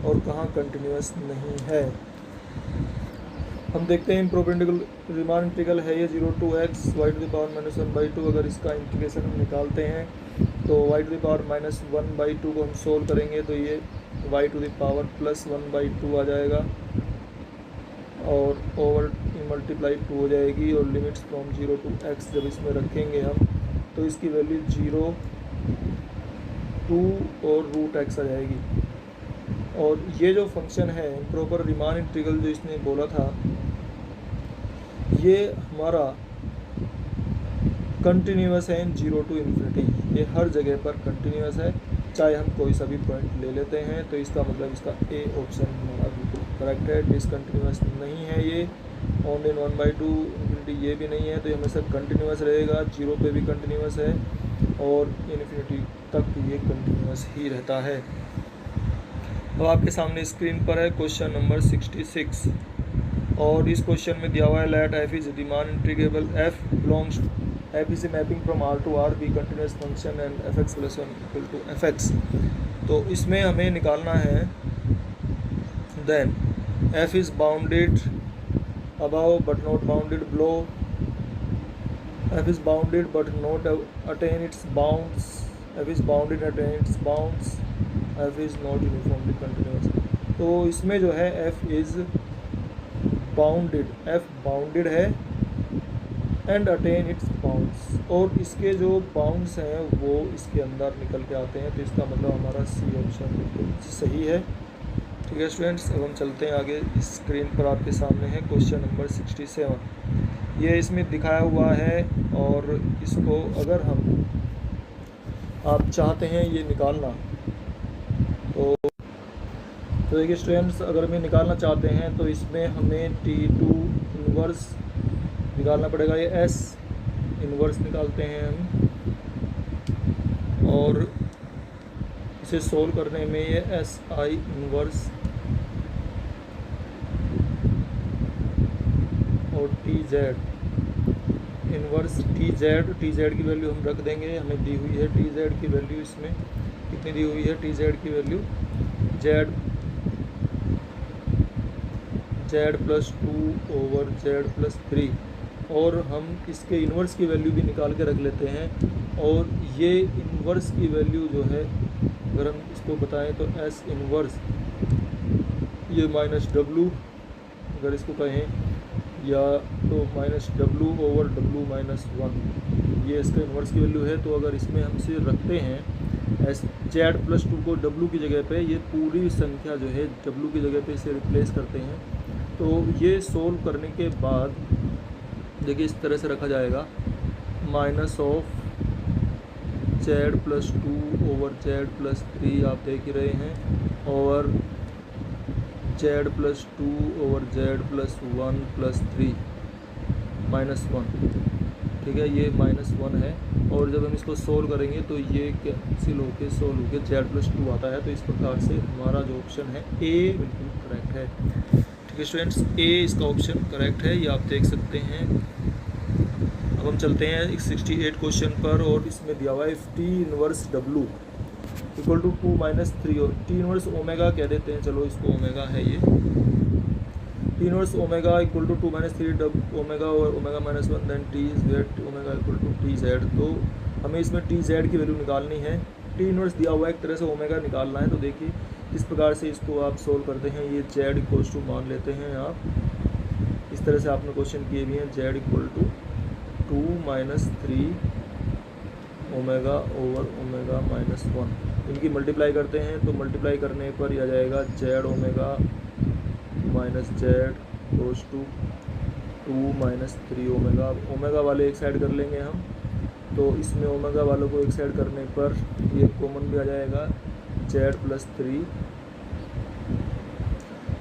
A: और कहाँ कंटिन्यूस नहीं है। हम देखते हैं इम्प्रॉपर इंटीग्रल, रीमान इंटीग्रल है ये 0 to x y to the power -1/2, अगर इसका इंटीग्रेशन हम निकालते हैं तो y टू द पावर -1/2 को हम सोल्व करेंगे तो ये y टू द पावर +1/2 आ जाएगा, और ओवर मल्टीप्लाई 2 हो जाएगी, और लिमिट्स फ्रॉम 0 to x जब इसमें रखेंगे हम तो इसकी वैल्यू 0 2 और √x आ जाएगी। और ये जो फंक्शन है इम्प्रॉपर रीमान इंटीग्रल जो इसने बोला था, ये हमारा कंटिन्यूस है इन 0 to इन्फिनिटी, ये हर जगह पर कंटिन्यूस है, चाहे हम कोई सा भी पॉइंट ले लेते हैं। तो इसका मतलब इसका ए ऑप्शन हमारा बिल्कुल करेक्ट है। डिसकंटिन्यूस नहीं है ये, ओनली 1/2 इन्फिनिटी ये भी नहीं है, तो ये हमेशा कंटिन्यूस रहेगा, 0 पे भी कंटिन्यूस है और इन्फिनिटी तक ये कंटिन्यूस ही रहता है। अब आपके सामने स्क्रीन पर है क्वेश्चन नंबर 66, और इस क्वेश्चन में दिया हुआ है let f is Riemann integrable, f belongs, f is a mapping from r to r, be continuous function and f(x + 1) equal to f(x). तो इसमें हमें निकालना है then f is bounded above but not bounded below, f is bounded but not attain its bounds, f is bounded and attain its bounds, f is not uniformly continuous। तो इसमें जो है f is bounded, f bounded है and attain it's bounds, और इसके जो bounds हैं वो इसके अंदर निकल के आते हैं। तो इसका मतलब हमारा सी ऑप्शन बिल्कुल सही है। ठीक है स्टूडेंट्स, अब हम चलते हैं आगे। इस स्क्रीन पर आपके सामने है क्वेश्चन नंबर 67। ये इसमें दिखाया हुआ है, और इसको अगर आप चाहते हैं ये निकालना, तो देखिए स्टूडेंट्स, अगर हमें निकालना चाहते हैं तो इसमें हमें T2 इन्वर्स निकालना पड़ेगा। ये S इन्वर्स निकालते हैं हम, और इसे सोल्व करने में ये SI इन्वर्स और TZ इन्वर्स TZ की वैल्यू हम रख देंगे। हमें दी हुई है TZ की वैल्यू, इसमें कितनी दी हुई है TZ की value, Z plus 2 over Z plus 3, और हम इसके इन्वर्स की वैल्यू भी निकाल के रख लेते हैं। और ये इन्वर्स की वैल्यू जो है, अगर हम इसको बताएं तो S इन्वर्स ये माइनस W, अगर इसको कहें, या तो minus W over W minus 1, ये इसका इन्वर्स की वैल्यू है। तो अगर इसमें हम इसे रखते हैं Z प्लस 2 को W की जगह पे, ये पूरी संख्या जो है W की जगह पे इसे रिप्लेस करते हैं। तो ये सोल्व करने के बाद देखिए इस तरह से रखा जाएगा, minus of Z plus 2 over Z plus 3, आप देख ही रहे हैं, और Z plus 2 over Z plus 1 plus 3 minus 1। ठीक है, ये माइनस 1 है, और जब हम इसको सोल्व करेंगे तो ये कैंसिल होके सोल्व होके Z प्लस 2 आता है। तो इस प्रकार से हमारा जो ऑप्शन है A बिल्कुल करेक्ट है। ठीक है स्टूडेंट्स, A इसका ऑप्शन करेक्ट है, ये आप देख सकते हैं। अब हम चलते हैं 68 क्वेश्चन पर, और इसमें दिया हुआ है T inverse W equal to 2 minus 3, और T इनवर्स ओमेगा कह देते हैं, चलो इसको ओमेगा है ये। T inverse omega equal to 2 minus 3 omega और omega minus 1, then T Z omega equal to TZ। तो हमें इसमें TZ की वैल्यू निकालनी है। T इनवर्स दिया हुआ है, एक तरह से ओमेगा निकालना है। तो देखिए इस प्रकार से इसको आप सोल्व करते हैं। ये Z इक्वल टू मान लेते हैं आप, इस तरह से आपने क्वेश्चन किए भी हैं। Z equal to 2 minus 3 omega over omega minus 1, इनकी मल्टीप्लाई करते हैं। तो मल्टीप्लाई करने पर यह आ जाएगा Z omega minus Z goes to 2 minus 3 omega. Omega वाले एक साइड कर लेंगे हम, तो इसमें ओमेगा वालों को एक साइड करने पर ये कॉमन भी आ जाएगा Z प्लस 3,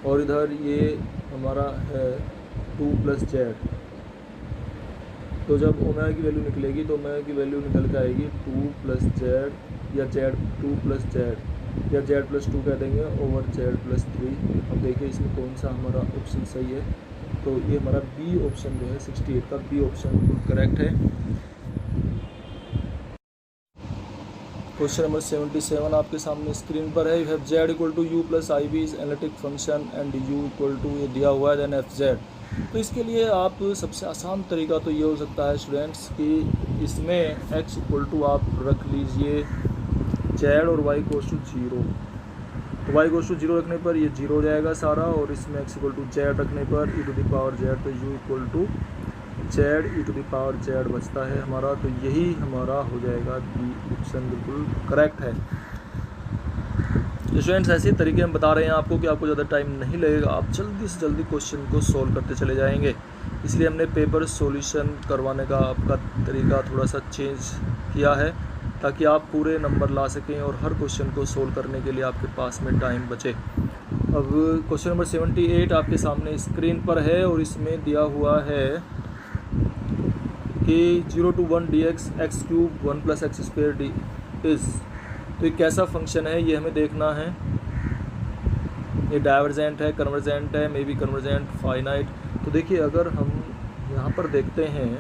A: और इधर ये हमारा है 2 प्लस Z। तो जब ओमेगा की वैल्यू निकलेगी तो ओमेगा की वैल्यू निकल के आएगी 2 प्लस Z, या Z 2 प्लस Z, या Z प्लस 2 कह देंगे, ओवर Z प्लस 3। अब देखिए इसमें कौन सा हमारा ऑप्शन सही है। तो ये हमारा B ऑप्शन जो है 68 का B ऑप्शन बिल्कुल करेक्ट है। क्वेश्चन नंबर 77 आपके सामने स्क्रीन पर है। You have Z equal to U plus I B is analytic function and U equal to, ये दिया हुआ है, देन FZ। तो इसके लिए आप सबसे आसान तरीका तो ये हो सकता है स्टूडेंट्स कि इसमें x इक्वल टू आप रख लीजिए Z और y गोस टू 0। तो y गोस टू 0 रखने पर ये 0 हो जाएगा सारा, और इसमें x इक्वल टू Z रखने पर e to the power Z, तो u equal to Z e to the power Z बचता है हमारा। तो यही हमारा हो जाएगा B ऑप्शन बिल्कुल करेक्ट है। स्टूडेंट्स ऐसे तरीके हम बता रहे हैं आपको कि आपको ज़्यादा टाइम नहीं लगेगा, आप जल्दी से जल्दी क्वेश्चन को सोल्व करते चले जाएंगे। इसलिए हमने पेपर सॉल्यूशन करवाने का आपका तरीका थोड़ा सा चेंज किया है, ताकि आप पूरे नंबर ला सकें और हर क्वेश्चन को सोल्व करने के लिए आपके पास में टाइम बचे। अब क्वेश्चन नंबर 78 आपके सामने स्क्रीन पर है, और इसमें दिया हुआ है कि 0 to 1 dx x cube 1 plus x square D is. तो ये कैसा फंक्शन है ये हमें देखना है। ये डाइवर्जेंट है, कन्वर्जेंट है, मे बी कन्वर्जेंट, फाइनाइट। तो देखिए अगर हम यहाँ पर देखते हैं,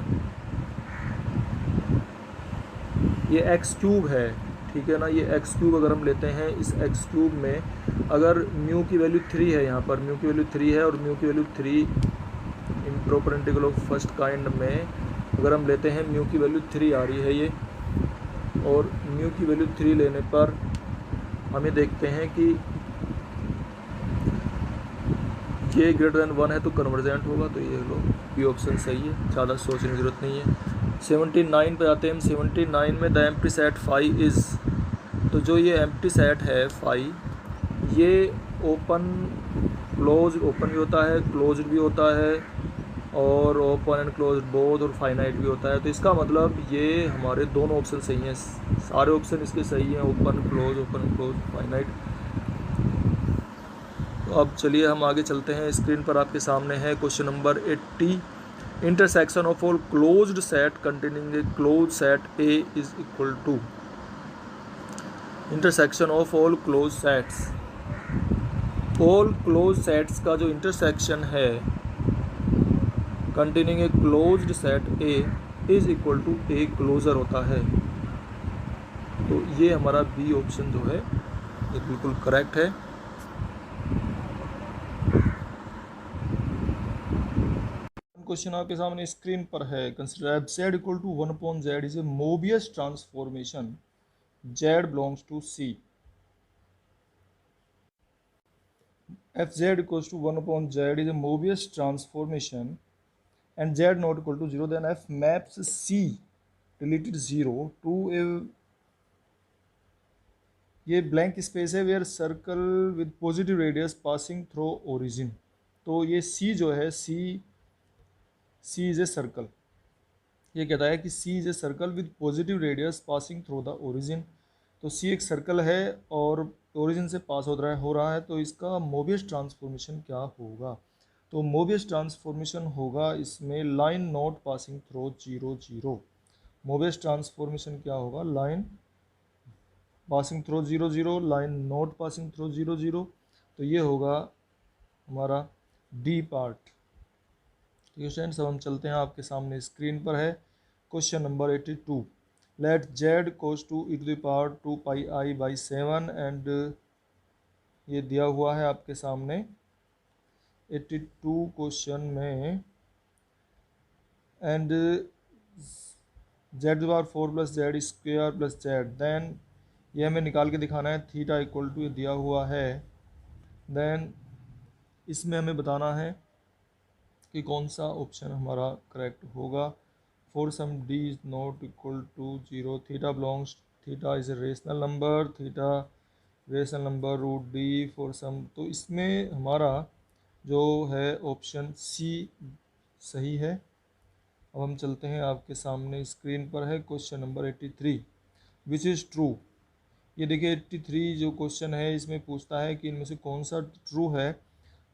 A: ये एक्स क्यूब है, ठीक है ना। ये एक्स क्यूब अगर हम लेते हैं, इस एक्स क्यूब में अगर म्यू की वैल्यू 3 है, यहाँ पर म्यू की वैल्यू 3 है, और म्यू की value 3 improper integral of first kind में अगर हम लेते हैं, म्यू की वैल्यू 3 आ रही है ये, और म्यू की वैल्यू 3 लेने पर हमें देखते हैं कि के ग्रेटर देन 1 है तो कन्वर्जेंट होगा, तो ये लो बी ऑप्शन सही है, ज़्यादा सोचने की ज़रूरत नहीं है। 79 पे आते हैं हम। 79 में the empty set phi is, तो जो ये एम्प्टी सेट है फाई, ये ओपन क्लोज, ओपन भी होता है, क्लोज भी होता है, और ओपन एंड क्लोज बोथ, और फाइनाइट भी होता है। तो इसका मतलब ये हमारे दोनों ऑप्शन सही हैं, सारे ऑप्शन इसके सही हैं, ओपन क्लोज फाइनाइट। तो अब चलिए हम आगे चलते हैं। स्क्रीन पर आपके सामने है question number 80। Intersection of all closed set containing a close set A is equal to, intersection of all close sets, all close sets का जो इंटरसेक्शन है containing a closed set A is equal to A closure होता है। तो ये हमारा B option जो है ये बिल्कुल करेक्ट है। क्वेश्चन आपके सामने स्क्रीन पर है। Consider F Z equal to 1 upon Z is a Mobius transformation, Z belongs to C. F Z equals to 1 upon Z is a Mobius transformation and z not equal to 0, then f maps c deleted 0 to a, ये blank space है, where circle with positive radius passing through origin. तो ये c जो है c is a circle, ये कहता है कि c is a circle with positive radius passing through the origin. तो c एक सर्कल है और ओरिजिन से पास हो रहा है, तो इसका मोबियस ट्रांसफॉर्मेशन क्या होगा? तो मोबियस ट्रांसफॉर्मेशन होगा इसमें line not passing through 0 0। Mobius transformation क्या होगा? Line passing through 0 0, line not passing through 0 0। तो ये होगा हमारा डी पार्ट। ठीक है स्टूडेंट्स, अब हम चलते हैं, आपके सामने स्क्रीन पर है question number 82। Let Z goes to E to the power 2 pi I by 7, and ये दिया हुआ है आपके सामने 82 क्वेश्चन में, and Z bar 4 plus Z square plus Z, then ये हमें निकाल के दिखाना है। थीटा इक्वल टू ये दिया हुआ है, देन इसमें हमें बताना है कि कौन सा ऑप्शन हमारा करेक्ट होगा। For some D is not equal to 0, theta belongs, theta is a rational number, theta rational number root D for some, तो इसमें हमारा जो है ऑप्शन सी सही है। अब हम चलते हैं, आपके सामने स्क्रीन पर है question number 83, which is true. ये देखिए 83 जो क्वेश्चन है इसमें पूछता है कि इनमें से कौन सा ट्रू है।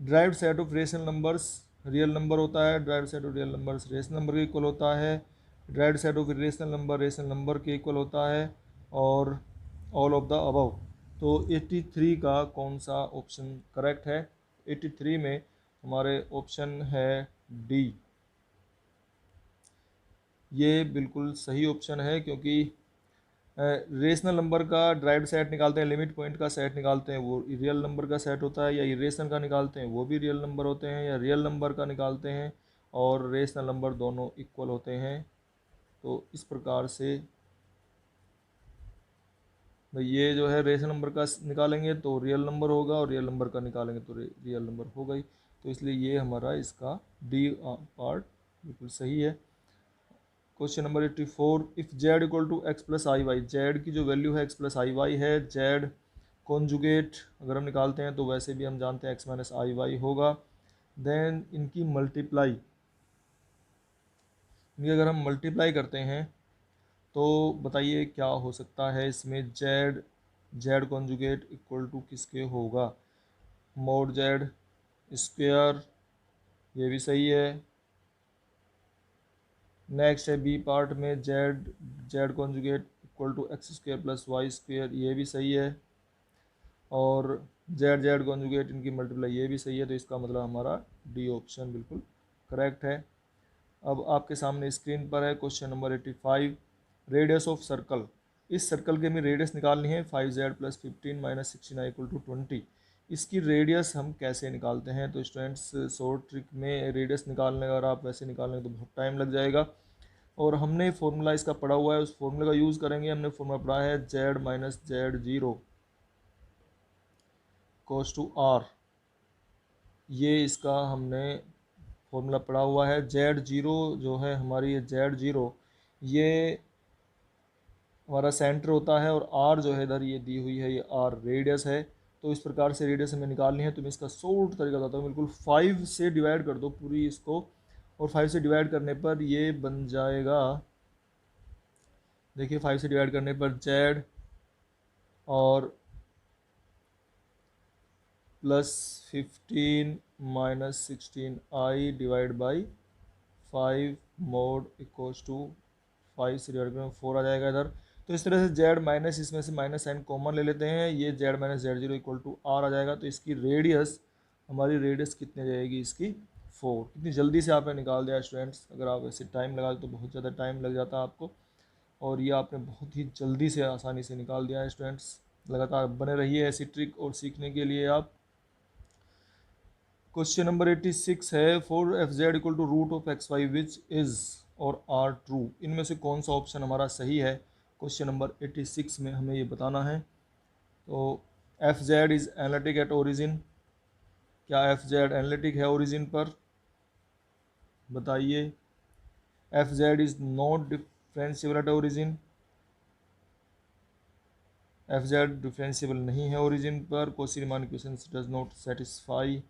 A: Derived set of rational numbers real number होता है, derived set of real numbers rational number के इक्वल होता है, derived set of irrational number rational number के इक्वल होता है, और ऑल ऑफ द अबव। तो 83 का कौन सा ऑप्शन करेक्ट है? 83 में हमारे ऑप्शन है डी, ये बिल्कुल सही ऑप्शन है, क्योंकि रेशनल नंबर का ड्राइव्ड सेट निकालते हैं, लिमिट पॉइंट का सेट निकालते हैं, वो रियल नंबर का सेट होता है, या इरेशनल का निकालते हैं वो भी रियल नंबर होते हैं, या रियल नंबर का निकालते हैं और रेशनल नंबर दोनों इक्वल होते हैं। तो इस प्रकार से भाई ये जो है रेशनल नंबर का निकालेंगे तो रियल नंबर होगा, और रियल नंबर का निकालेंगे तो रियल नंबर होगा ही। तो इसलिए ये हमारा इसका डी पार्ट बिल्कुल सही है। Question number 84, if Z equal to X plus I Y, Z की जो वैल्यू है एक्स प्लस आई वाई है, जेड कॉन्जुगेट अगर हम निकालते हैं तो वैसे भी हम जानते हैं एक्स माइनस आई वाई होगा, देन इनकी मल्टीप्लाई, इनकी अगर हम मल्टीप्लाई करते हैं तो बताइए क्या हो सकता है इसमें। Z Z conjugate equal to किसके होगा? मोड जेड स्क्वेयर, ये भी सही है। नेक्स्ट है बी पार्ट में Z Z conjugate equal to x square plus Y square, ये भी सही है। और जेड जेड कॉन्जुगेट इनकी मल्टीप्लाई, ये भी सही है। तो इसका मतलब हमारा डी ऑप्शन बिल्कुल करेक्ट है। अब आपके सामने स्क्रीन पर है question number 85, radius of circle. इस सर्कल के हमें रेडियस निकालनी है 5z plus 15 minus 69 equal to 20। इसकी रेडियस हम कैसे निकालते हैं? तो स्टूडेंट्स शॉर्ट ट्रिक में रेडियस निकालने, अगर आप वैसे निकालेंगे तो बहुत टाइम लग जाएगा, और हमने फॉर्मूला इसका पढ़ा हुआ है, उस फॉर्मूले का यूज़ करेंगे। हमने फॉर्मूला पढ़ा है Z minus Z zero goes to are, ये इसका हमने फॉर्मूला पढ़ा हुआ है। Z0 जो है हमारी, ये Z0 ये हमारा सेंटर होता है, और R जो है इधर ये दी हुई है, ये R रेडियस है। तो इस प्रकार से रेडियस हमें निकालनी है। तो मैं इसका शॉर्ट तरीका बताता हूँ, बिल्कुल 5 से डिवाइड कर दो पूरी इसको, और 5 से डिवाइड करने पर ये बन जाएगा, देखिए 5 से डिवाइड करने पर Z और +15 -16i divide by 5 mod equals to 5 से डिवाइड में 4 आ जाएगा इधर। तो इस तरह से Z माइनस, इसमें से माइनस साइन कॉमन ले लेते हैं, ये Z minus Z0 equal to R आ जाएगा। तो इसकी रेडियस, हमारी रेडियस कितनी जाएगी इसकी, 4। कितनी जल्दी से आपने निकाल दिया स्टूडेंट्स। अगर आप ऐसे टाइम लगा तो बहुत ज़्यादा टाइम लग जाता आपको, और ये आपने बहुत ही जल्दी से आसानी से निकाल दिया है स्टूडेंट्स। लगातार बने रहिए ऐसी ट्रिक और सीखने के लिए आप। क्वेश्चन नंबर 86 है, for F Z equal to root of X Y which is और आर ट्रू, इनमें से कौन सा ऑप्शन हमारा सही है। क्वेश्चन नंबर 86 में हमें ये बताना है। तो F Z is analytic at origin, क्या एफ जेड एनालिटिक है ओरिजिन पर, बताइए। F Z is not differentiable at origin, F Z differentiable नहीं है ओरिजिन पर। Question Riemann equation does not satisfy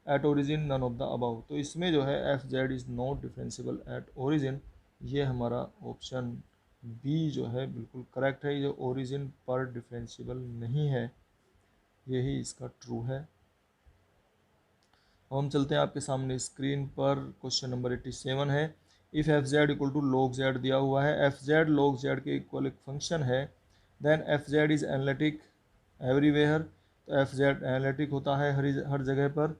A: at origin, none of the above. तो इसमें जो है F Z is not differentiable at origin, ये हमारा ऑप्शन बी जो है बिल्कुल करेक्ट है। ये ओरिजिन पर डिफरेंशिएबल नहीं है, यही इसका ट्रू है। अब हम चलते हैं आपके सामने स्क्रीन पर। क्वेश्चन नंबर 87 है, if f Z equal to log z दिया हुआ है, एफ जेड लॉग जेड के इक्वल एक फंक्शन है, then f Z is analytic everywhere. तो एफ जेड एनालिटिक होता है हर जगह पर।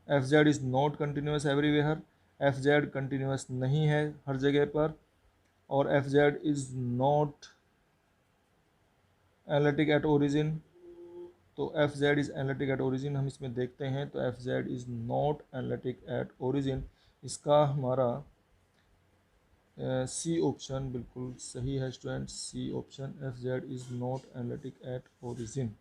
A: F Z is not continuous everywhere, f z continuous नहीं है हर जगह पर। और f Z is not analytic at origin. तो F Z is analytic at origin हम इसमें देखते हैं। तो F Z is not analytic at origin, इसका हमारा सी ऑप्शन बिल्कुल सही है student. C option, F Z is not analytic at origin.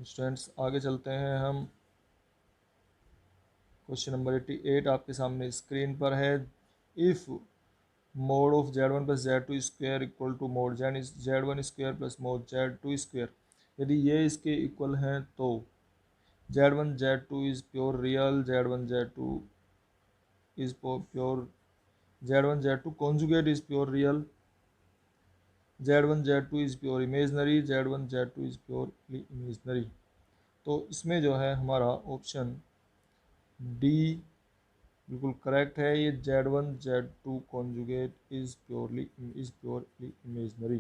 A: Students आगे चलते हैं हम। क्वेश्चन नंबर 88 आपके सामने स्क्रीन पर है, if mod of Z1 plus Z2 square equal to mod Z1 square plus mod Z2 square, यदि ये इसके इक्वल हैं तो Z1 Z2 is pure real, Z1 Z2 is pure, Z1 Z2 conjugate is pure real, Z1 Z2 is pure imaginary, Z1 Z2 is purely imaginary. तो इसमें जो है हमारा ऑप्शन डी बिल्कुल करेक्ट है। ये Z1 Z2 conjugate is purely imaginary,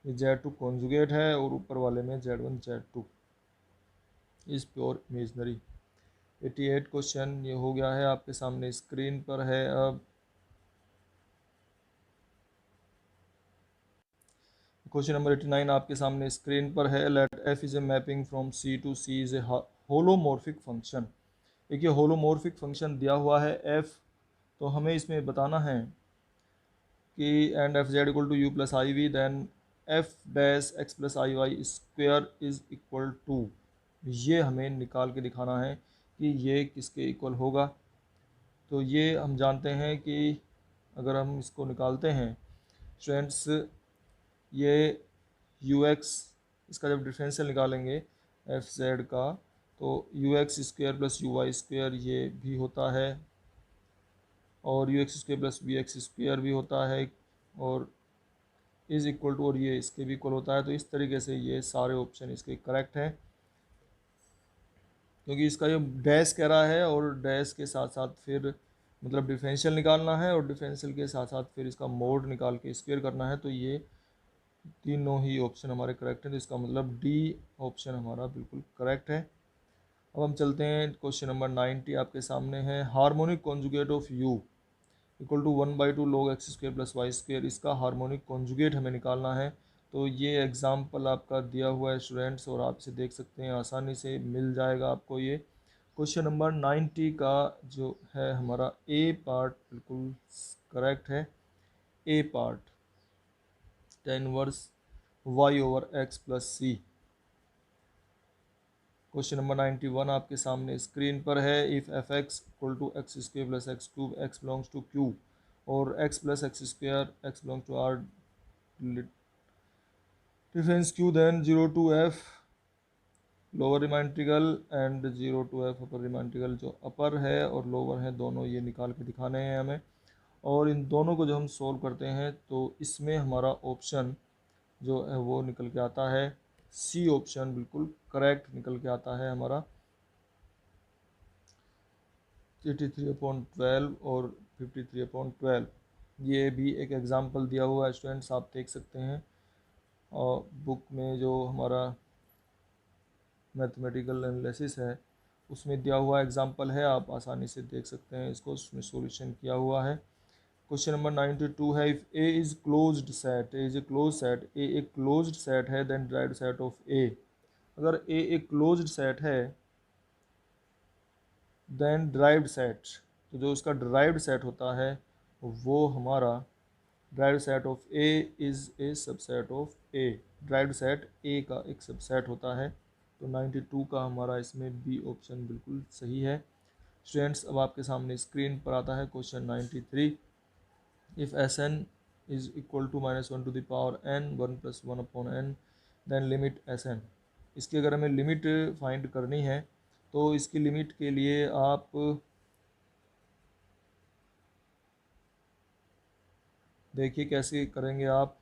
A: ये Z2 conjugate है, और ऊपर वाले में Z1 Z2 is pure imaginary. 88 question ये हो गया है, आपके सामने स्क्रीन पर है। अब क्वेश्चन नंबर 89 आपके सामने स्क्रीन पर है, let f is a mapping from C to C is a holomorphic function. एक ये होलोमॉर्फिक फंक्शन दिया हुआ है एफ, तो हमें इसमें बताना है कि and F Z equal to U plus I V, then F dash X plus I Y square is equal to, ये हमें निकाल के दिखाना है कि ये किसके इक्वल होगा। तो ये हम जानते हैं कि अगर हम इसको निकालते हैं स्टूडेंट्स, ये यू एक्स, इसका जब डिफरेंशियल निकालेंगे एफ जेड का, तो U X square plus U Y square ये भी होता है, और U X square plus V X square भी होता है, और इज़ इक्वल टू, और ये इसके भी इक्वल होता है। तो इस तरीके से ये सारे ऑप्शन इसके करेक्ट हैं, क्योंकि इसका ये डैश कह रहा है, और डैश के साथ साथ फिर मतलब डिफरेंशियल निकालना है, और डिफरेंशियल के साथ साथ फिर इसका मोड निकाल के स्क्वेयर करना है। तो ये तीनों ही ऑप्शन हमारे करेक्ट हैं। तो इसका मतलब डी ऑप्शन हमारा बिल्कुल करेक्ट है। अब हम चलते हैं क्वेश्चन नंबर 90 आपके सामने है, harmonic conjugate of U equal to 1/2 log X square plus Y square, इसका हार्मोनिक कॉन्जुगेट हमें निकालना है। तो ये एग्जाम्पल आपका दिया हुआ है स्टूडेंट्स, और आप इसे देख सकते हैं, आसानी से मिल जाएगा आपको ये। क्वेश्चन नंबर 90 का जो है हमारा ए पार्ट बिल्कुल करेक्ट है। A part, tan inverse y over x plus c. Question number 91 आपके सामने स्क्रीन पर है। If f x equal to x square plus x cube x belongs to Q और x plus x square x belongs to R difference Q, then 0 to f lower Riemann integral and 0 to f upper Riemann integral. जो upper है और lower है दोनों ये निकाल के दिखाने हैं हमें, और इन दोनों को जब हम सोल्व करते हैं तो इसमें हमारा ऑप्शन जो है वो निकल के आता है सी ऑप्शन, बिल्कुल करेक्ट निकल के आता है हमारा 83/12 और 53/12। ये भी एक एग्जांपल दिया हुआ है स्टूडेंट्स, आप देख सकते हैं और बुक में जो हमारा मैथमेटिकल एनालिसिस है उसमें दिया हुआ एग्जांपल है, आप आसानी से देख सकते हैं इसको, उसमें सॉल्यूशन किया हुआ है। क्वेश्चन नंबर 92 है। If A is closed set, A is a close set, A एक क्लोज्ड सेट है, then derived set of A. अगर ए एक क्लोज्ड सेट है देन डिराइव्ड सेट, तो जो उसका डिराइव्ड सेट होता है वो हमारा derived set of A is a subset of A. Derived set A का एक सबसेट होता है, तो 92 का हमारा इसमें बी ऑप्शन बिल्कुल सही है। स्टूडेंट्स अब आपके सामने स्क्रीन पर आता है question 93। If S N is equal to -1 to the power n 1 + 1/n, then limit S N. इसकी अगर हमें लिमिट फाइंड करनी है तो इसकी लिमिट के लिए आप देखिए कैसे करेंगे आप।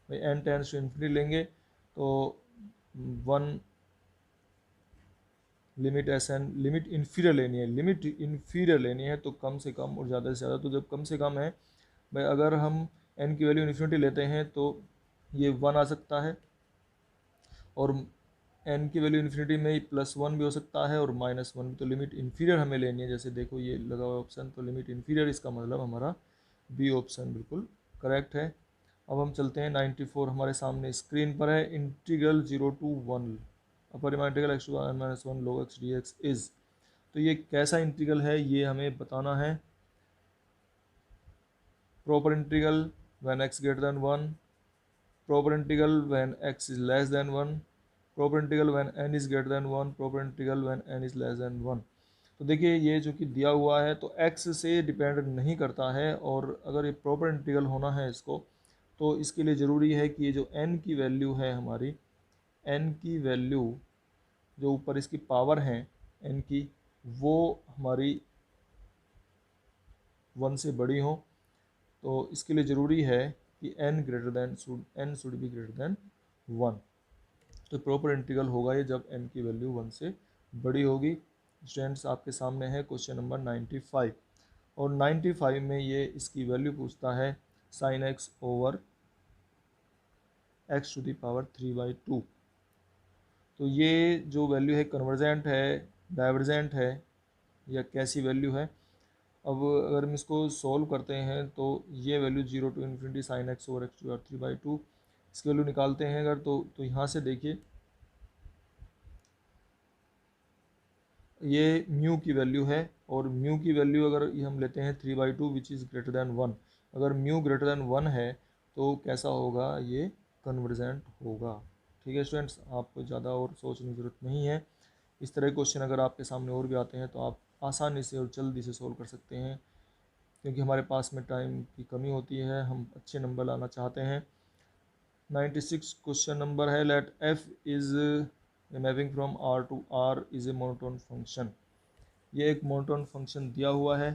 A: भाई n टेंस टू इन्फिनिटी लेंगे तो 1 limit S N, limit inferior लेनी है, लिमिट इन्फीरियर लेनी है तो कम से कम और ज़्यादा से ज़्यादा। तो जब कम से कम है भाई, अगर हम n की वैल्यू इन्फिनिटी लेते हैं तो ये 1 आ सकता है, और n की वैल्यू इन्फिनिटी में +1 भी हो सकता है और -1 भी। तो लिमिट इन्फीरियर हमें लेनी है, जैसे देखो ये लगा हुआ ऑप्शन, तो लिमिट इन्फीरियर इसका मतलब हमारा बी ऑप्शन बिल्कुल करेक्ट है। अब हम चलते हैं 94 हमारे सामने स्क्रीन पर है। Integral 0 to 1 upper integral x to n-1 log x dx is, तो ये कैसा इंटीग्रल है ये हमें बताना है। Proper integral when x greater than 1, proper integral when x is less than 1, proper integral when n is greater than 1, proper integral when n is less than 1। तो देखिए ये जो कि दिया हुआ है तो x से डिपेंड नहीं करता है, और अगर ये प्रॉपर इंटीग्रल होना है इसको तो इसके लिए ज़रूरी है कि ये जो n की वैल्यू है हमारी, n की वैल्यू जो ऊपर इसकी पावर है n की, वो हमारी 1 से बड़ी हो। तो इसके लिए ज़रूरी है कि n should be greater than 1। तो प्रॉपर इंटीग्रल होगा ये जब n की वैल्यू 1 से बड़ी होगी। स्टूडेंट्स आपके सामने है क्वेश्चन नंबर 95, और 95 में ये इसकी वैल्यू पूछता है sin x over x to the power 3/2। तो ये जो वैल्यू है कन्वर्जेंट है, डाइवर्जेंट है, या कैसी वैल्यू है। अब अगर हम इसको सॉल्व करते हैं तो ये value 0 to infinity sin x over x to power 3/2, इसकी वैल्यू निकालते हैं अगर तो यहाँ से देखिए ये म्यू की वैल्यू है, और म्यू की वैल्यू अगर ये हम लेते हैं 3/2 विच इज़ ग्रेटर दैन 1। अगर म्यू ग्रेटर दैन 1 है तो कैसा होगा, ये कन्वर्जेंट होगा। ठीक है स्टूडेंट्स, आपको ज़्यादा और सोचने की ज़रूरत नहीं है। इस तरह के क्वेश्चन अगर आपके सामने और भी आते हैं तो आप आसानी से और जल्दी से सोल्व कर सकते हैं, क्योंकि हमारे पास में टाइम की कमी होती है, हम अच्छे नंबर लाना चाहते हैं। 96 क्वेश्चन नंबर है। Let f is mapping from r to r is a monotone function. ये एक मोनोटोन फंक्शन दिया हुआ है,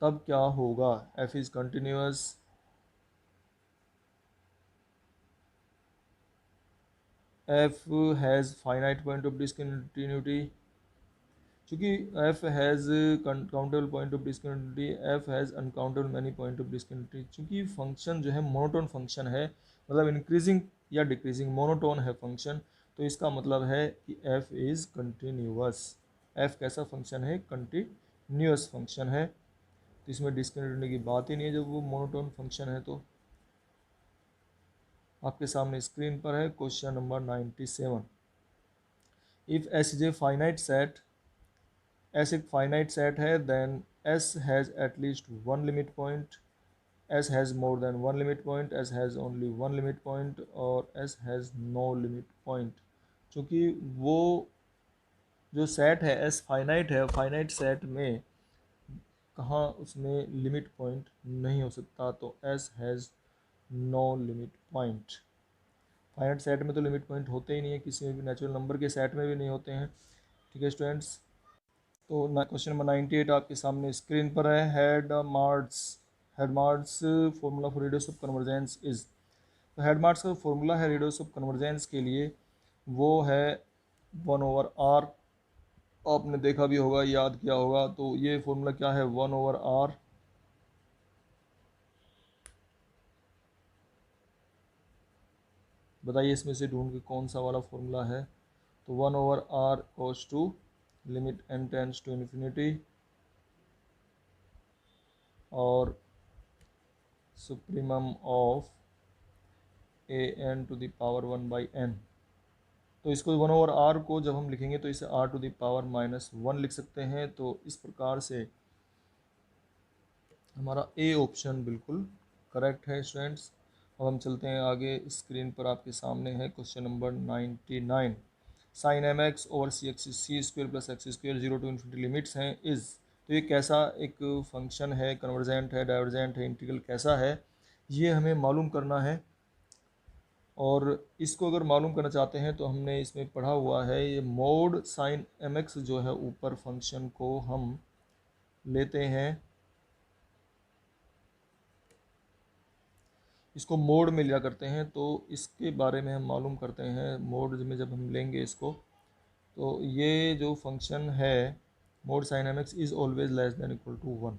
A: तब क्या होगा। f is continuous, f has finite point of discontinuity. चूँकि f has countable point of discontinuity, f has uncountable many point of discontinuity. चूँकि फंक्शन जो है मोनोटोन फंक्शन है, मतलब इंक्रीजिंग या डिक्रीजिंग, मोनोटोन है फंक्शन, तो इसका मतलब है कि f इज़ कंटिन्यूस। f कैसा फंक्शन है, कंटिन्यूस फंक्शन है, तो इसमें डिसकंटिन्यूटी की बात ही नहीं है जब वो मोनोटोन फंक्शन है। तो आपके सामने स्क्रीन पर है question number 97। If S is a finite set, S एक फाइनाइट सेट है, then S has at least one limit point, S has more than one limit point, S has only one limit point और S has no limit point. चूँकि वो जो set है S finite है, finite set में कहाँ उसमें लिमिट पॉइंट नहीं हो सकता, तो S has no limit point. Finite set में तो लिमिट पॉइंट होते ही नहीं है, किसी भी नेचुरल नंबर के सेट में भी नहीं होते हैं। ठीक है स्टूडेंट्स, तो क्वेश्चन नंबर 98 आपके सामने स्क्रीन पर है। Head marts formula for radius of convergence is. तो हेड मार्ट्स का फॉर्मूला है रेडियस ऑफ कन्वर्जेंस के लिए वो है 1/r। आपने देखा भी होगा, याद किया होगा। तो ये फॉर्मूला क्या है, 1/r। बताइए इसमें से ढूंढ के कौन सा वाला फॉर्मूला है। तो 1/r cos to limit n tends to infinity और सुप्रीमम ऑफ an⁴1/n। तो इसको 1/r को जब हम लिखेंगे तो इसे r⁻⁻1 लिख सकते हैं। तो इस प्रकार से हमारा ए ऑप्शन बिल्कुल करेक्ट है स्टूडेंट्स। अब हम चलते हैं आगे। स्क्रीन पर आपके सामने है question number 99। Sine M X over C X C square plus x square 0 to infinity limits हैं इज़। तो ये कैसा एक फंक्शन है, कन्वर्जेंट है, डाइवर्जेंट है, इंटीग्रल कैसा है, ये हमें मालूम करना है। और इसको अगर मालूम करना चाहते हैं तो हमने इसमें पढ़ा हुआ है, ये मोड साइन एम एक्स जो है ऊपर फंक्शन को हम लेते हैं, इसको मोड में लिया करते हैं। तो इसके बारे में हम मालूम करते हैं। मोड में जब हम लेंगे इसको, तो ये जो फंक्शन है mod sine M X is always less than equal to 1,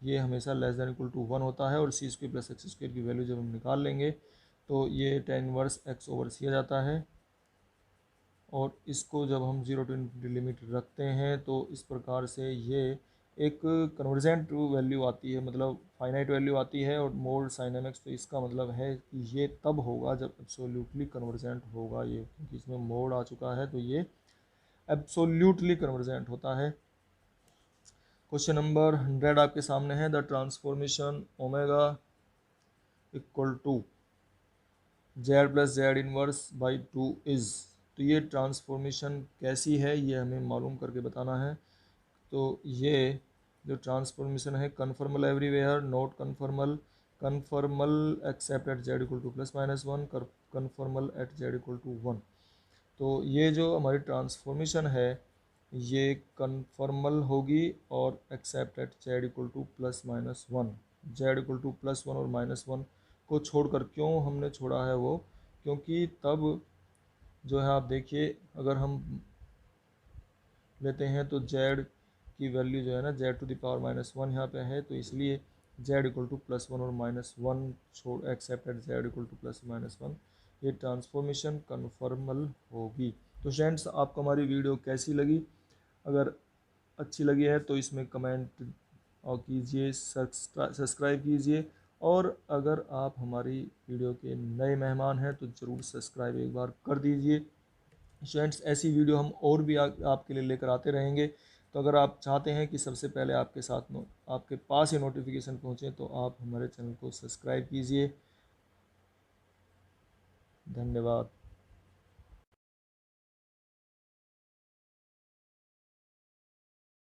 A: ये हमेशा लेस दैन इक्वल टू 1 होता है। और सी स्क्वेयर प्लस एक्स स्क्वेयर की वैल्यू जब हम निकाल लेंगे तो ये tan इनवर्स x ओवर सी आ जाता है। और इसको जब हम 0 टू इन्फिनिटी लिमिट रखते हैं तो इस प्रकार से ये एक कन्वर्जेंट वैल्यू आती है, मतलब फाइनाइट वैल्यू आती है। और मोड साइन एम एक्स, तो इसका मतलब है कि ये तब होगा जब एब्सोल्युटली कन्वर्जेंट होगा ये, क्योंकि इसमें मोड आ चुका है तो ये एब्सोल्युटली कन्वर्जेंट होता है। क्वेश्चन नंबर 100 आपके सामने है। The transformation omega equal to Z plus Z inverse by 2 is. तो ये ट्रांसफॉर्मेशन कैसी है ये हमें मालूम करके बताना है। तो ये जो ट्रांसफॉर्मेशन है, conformal everywhere, not conformal, conformal except at Z equal to +-1, conformal at Z equal to 1। तो ये जो हमारी ट्रांसफॉर्मेशन है ये कन्फर्मल होगी और except at Z equal to +-1। Z equal to +1 और -1 को छोड़कर, क्यों हमने छोड़ा है वो, क्योंकि तब जो है आप देखिए अगर हम लेते हैं तो जेड की वैल्यू जो है ना, जेड टू द पावर -1 यहाँ पे है, तो इसलिए जेड इक्वल टू +1 और -1 छोड़ except at Z equal to +-1, ये ट्रांसफॉर्मेशन कन्फर्मल होगी। तो फ्रेंड्स, आपको हमारी वीडियो कैसी लगी? अगर अच्छी लगी है तो इसमें कमेंट और कीजिए, सब्सक्राइब कीजिए। और अगर आप हमारी वीडियो के नए मेहमान हैं तो ज़रूर सब्सक्राइब एक बार कर दीजिए। स्टूडेंट्स, ऐसी वीडियो हम और भी आपके लिए लेकर आते रहेंगे। तो अगर आप चाहते हैं कि सबसे पहले आपके पास ये नोटिफिकेशन पहुँचे तो आप हमारे चैनल को सब्सक्राइब कीजिए। धन्यवाद।